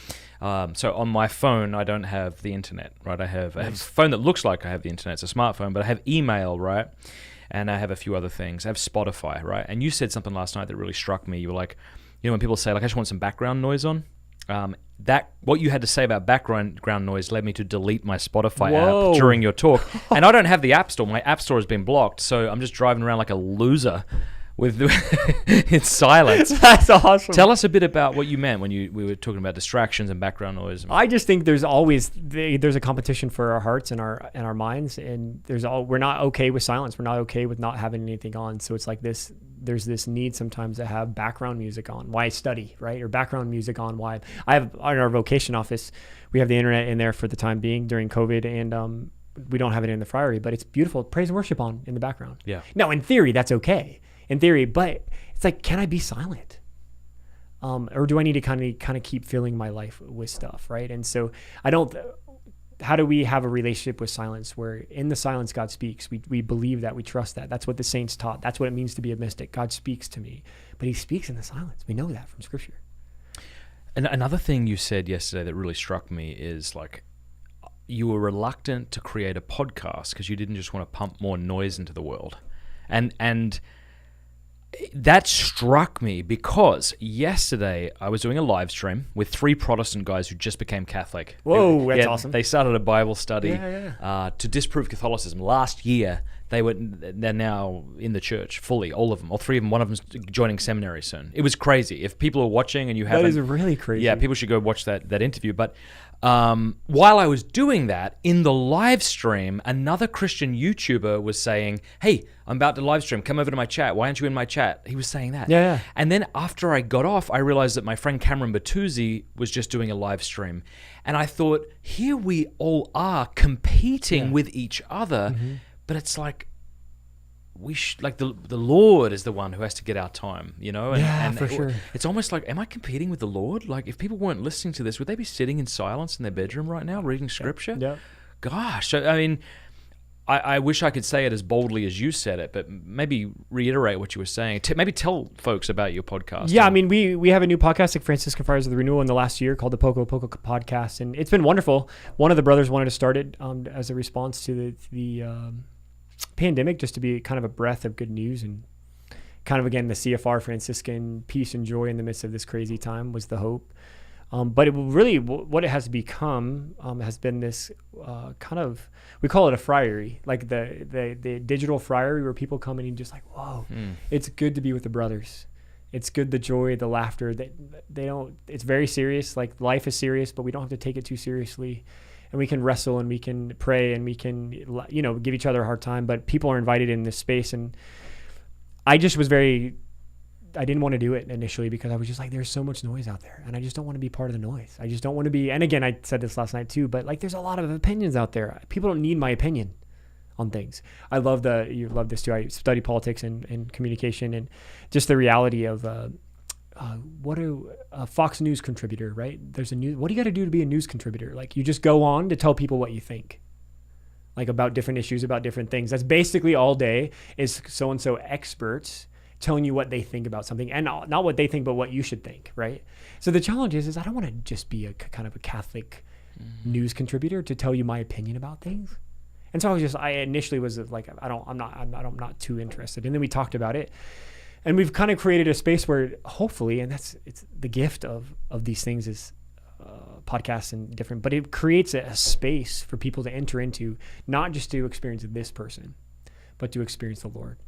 So on my phone, I don't have the internet, right? I have a phone that looks like I have the internet. It's a smartphone, but I have email, right? And I have a few other things. I have Spotify, right? And you said something last night that really struck me. You were like, when people say, like, I just want some background noise on, that what you had to say about background noise led me to delete my Spotify app during your talk. And I don't have the App Store. My App Store has been blocked, so I'm just driving around like a loser with in silence. That's awesome. Tell us a bit about what you meant when we were talking about distractions and background noise. I just think there's always there's a competition for our hearts and our minds, and we're not okay with silence. We're not okay with not having anything on. So it's like this. There's this need sometimes to have background music on. Why study, right? Or background music on. Why I have in our vocation office, we have the internet in there for the time being during COVID, and we don't have it in the friary, but it's beautiful. Praise and worship on in the background. Yeah. Now, in theory, that's okay. In theory, but it's like, can I be silent? Or do I need to kind of keep filling my life with stuff, right? And so how do we have a relationship with silence where in the silence God speaks? We believe that, we trust that. That's what the saints taught. That's what it means to be a mystic. God speaks to me, but he speaks in the silence. We know that from Scripture. And another thing you said yesterday that really struck me is like, you were reluctant to create a podcast because you didn't just want to pump more noise into the world. And that struck me because yesterday I was doing a live stream with 3 Protestant guys who just became Catholic. Whoa, that's awesome. They started a Bible study to disprove Catholicism. Last year, they're now in the church fully, all of them, all 3 of them. One of them's joining seminary soon. It was crazy. If people are watching and you haven't... That is really crazy. Yeah, people should go watch that interview. But while I was doing that, in the live stream, another Christian YouTuber was saying, hey, I'm about to live stream. Come over to my chat. Why aren't you in my chat? He was saying that. Yeah. And then after I got off, I realized that my friend Cameron Bertuzzi was just doing a live stream. And I thought, here we all are competing with each other. Mm-hmm. But it's like, the Lord is the one who has to get our time, And for sure. It's almost like, am I competing with the Lord? Like, if people weren't listening to this, would they be sitting in silence in their bedroom right now, reading Scripture? Yeah. Gosh, I mean, I wish I could say it as boldly as you said it, but maybe reiterate what you were saying. Maybe tell folks about your podcast. Yeah, I mean, we have a new podcast at Franciscan Friars of the Renewal in the last year called the Poco Podcast, and it's been wonderful. One of the brothers wanted to start it as a response to the pandemic, just to be kind of a breath of good news, and kind of, again, the CFR Franciscan peace and joy in the midst of this crazy time was the hope. But it really, what it has become has been this kind of, we call it a friary, like the digital friary where people come in and just like, whoa, it's good to be with the brothers. It's good, the joy, the laughter, that they don't, it's very serious. Like, life is serious, but we don't have to take it too seriously. And we can wrestle and we can pray and we can, give each other a hard time. But people are invited in this space. And I just was I didn't want to do it initially because I was just like, there's so much noise out there. And I just don't want to be part of the noise. I just don't want to be, and again, I said this last night too, but like, there's a lot of opinions out there. People don't need my opinion on things. You love this too. I study politics and communication, and just the reality of, a Fox News contributor, right? What do you got to do to be a news contributor? Like, you just go on to tell people what you think, like, about different issues, about different things. That's basically all day is so-and-so experts telling you what they think about something, and not what they think, but what you should think, right? So the challenge is I don't want to just be a kind of a Catholic news contributor to tell you my opinion about things. And so I initially was like, I'm not too interested. And then we talked about it. And we've kind of created a space where hopefully, and it's the gift of these things is podcasts and different, but it creates a space for people to enter into, not just to experience this person, but to experience the Lord,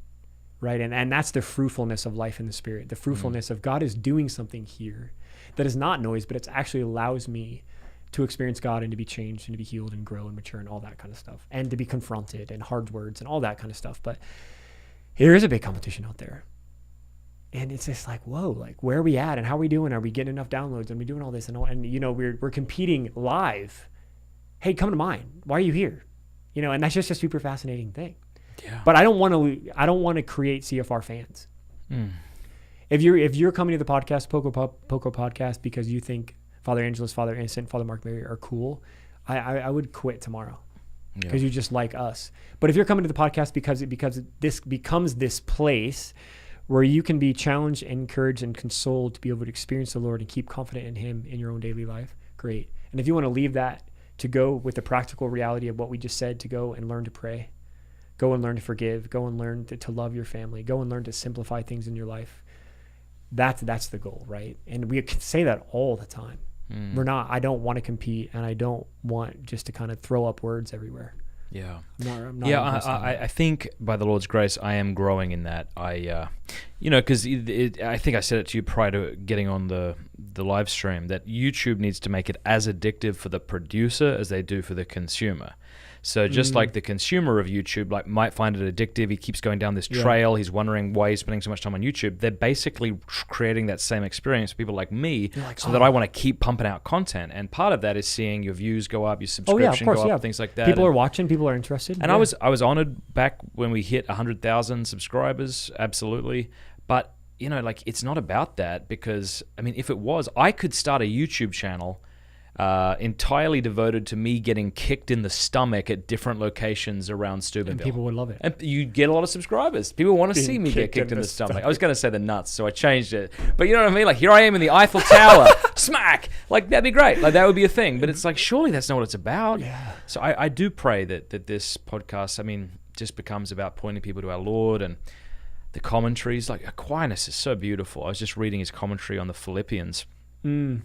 right? And that's the fruitfulness of life in the Spirit, the fruitfulness of God is doing something here that is not noise, but it actually allows me to experience God and to be changed and to be healed and grow and mature and all that kind of stuff, and to be confronted and hard words and all that kind of stuff. But There is a big competition out there. And it's just like, whoa, like where are we at and how are we doing? Are we getting enough downloads? Are we doing all this and all? And you know, we're competing live. Hey, come to mine. Why are you here? You know, and that's just a super fascinating thing. Yeah. But I don't want to create CFR fans. If you're coming to the podcast, Poco Podcast, because you think Father Angelus, Father Innocent, Father Montgomery are cool, I would quit tomorrow because you just like us. But if you're coming to the podcast because this becomes this place where you can be challenged, encouraged, and consoled to be able to experience the Lord and keep confident in Him in your own daily life, great. And if you want to leave that to go with the practical reality of what we just said, to go and learn to pray, go and learn to forgive, go and learn to love your family, go and learn to simplify things in your life, that's the goal, right? And we can say that all the time. I don't want to compete, and I don't want just to kind of throw up words everywhere. Yeah. I'm not I think by the Lord's grace, I am growing in that. Because I think I said it to you prior to getting on the live stream, that YouTube needs to make it as addictive for the producer as they do for the consumer. So just like the consumer of YouTube might find it addictive, he keeps going down this trail, he's wondering why he's spending so much time on YouTube, they're basically creating that same experience for people like me, that I want to keep pumping out content. And part of that is seeing your views go up, your subscription go up, things like that. People are watching, people are interested. And I was honored back when we hit 100,000 subscribers, absolutely. But, it's not about that, because, if it was, I could start a YouTube channel entirely devoted to me getting kicked in the stomach at different locations around Steubenville. And people would love it. And you get a lot of subscribers. People want to see me get kicked in the stomach. I was going to say the nuts, so I changed it. But you know what I mean? Like, here I am in the Eiffel Tower. Smack! Like, that'd be great. Like, that would be a thing. But it's like, surely that's not what it's about. Yeah. So I do pray that this podcast, just becomes about pointing people to our Lord. And the commentaries, like Aquinas is so beautiful. I was just reading his commentary on the Philippians. And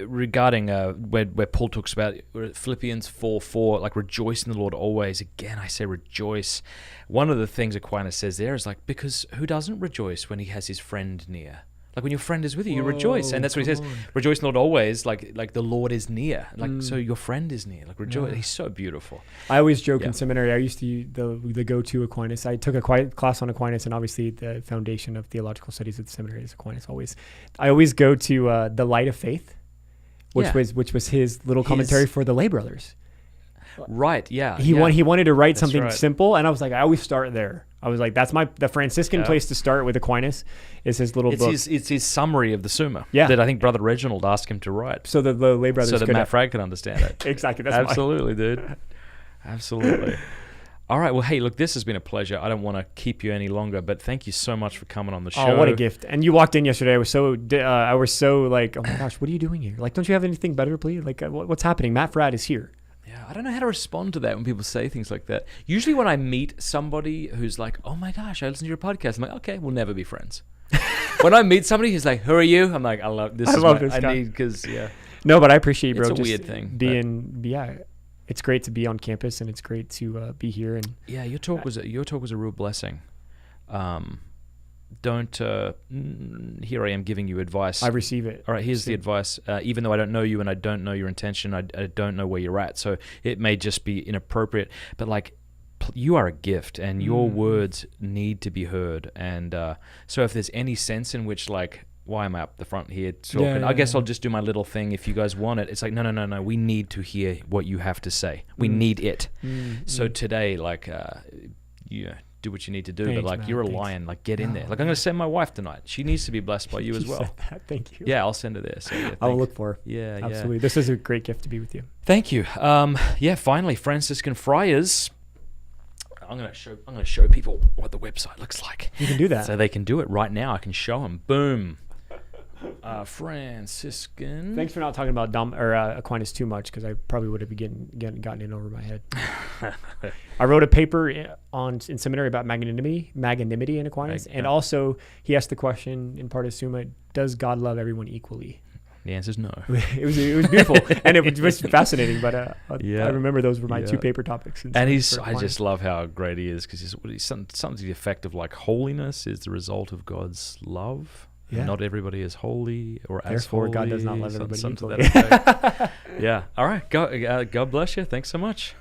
regarding where Paul talks about Philippians 4:4, like rejoice in the Lord always. Again, I say rejoice. One of the things Aquinas says there is like, because who doesn't rejoice when he has his friend near? Like when your friend is with you, you rejoice. And that's what he says. Rejoice in the Lord always, like the Lord is near. Like, so your friend is near. Like rejoice. Yeah. He's so beautiful. I always joke in seminary, I used to use the go-to Aquinas. I took a class on Aquinas, and obviously the foundation of theological studies at the seminary is Aquinas always. I always go to The Light of Faith, which was his little commentary for the lay brothers. Right, yeah. He wanted to write something simple, and I was like, I always start there. I was like, that's the Franciscan place to start with Aquinas, is his little book. It's his summary of the Summa that I think Brother Reginald asked him to write. So the lay brothers so that Matt Frag could understand it. Exactly. That's absolutely, dude. Absolutely. All right. Well, hey, look, this has been a pleasure. I don't want to keep you any longer, but thank you so much for coming on the show. Oh, what a gift. And you walked in yesterday. I was so like, oh my gosh, what are you doing here? Like, don't you have anything better, please? Like, what's happening? Matt Frad is here. Yeah, I don't know how to respond to that when people say things like that. Usually when I meet somebody who's like, oh my gosh, I listen to your podcast, I'm like, okay, we'll never be friends. When I meet somebody who's like, who are you? I'm like, I love this guy. No, but I appreciate you, bro. It's a weird thing. It's great to be on campus, and it's great to be here. And yeah, your talk was a real blessing. Here I am giving you advice. I receive it. All right, here's the advice. Even though I don't know you and I don't know your intention, I don't know where you're at, so it may just be inappropriate. But like, you are a gift, and your words need to be heard. And so if there's any sense in which, like, why am I up the front here talking? I guess I'll just do my little thing if you guys want it. It's like, no. We need to hear what you have to say. We need it. So today, like, do what you need to do. Thanks, but like, man, you're a lion. Like, get in there. Like, I'm going to send my wife tonight. She needs to be blessed by you as well. Said that. Thank you. Yeah, I'll send her there. So, yeah, I'll look for her. Yeah, absolutely. This is a great gift to be with you. Thank you. Finally, Franciscan Friars. I'm going to show people what the website looks like. You can do that. So they can do it right now. I can show them. Boom. Franciscan. Thanks for not talking about Aquinas too much, because I probably would have gotten in over my head. I wrote a paper in seminary about magnanimity in Aquinas, and also he asked the question in part of Summa: does God love everyone equally? The answer is no. It was beautiful, and it was fascinating. But I remember those were my two paper topics. And I just love how great he is, because he's something to the effect of like, holiness is the result of God's love. Yeah. Not everybody is holy or as Therefore, holy. God does not love everybody equally. Yeah. All right. God bless you. Thanks so much.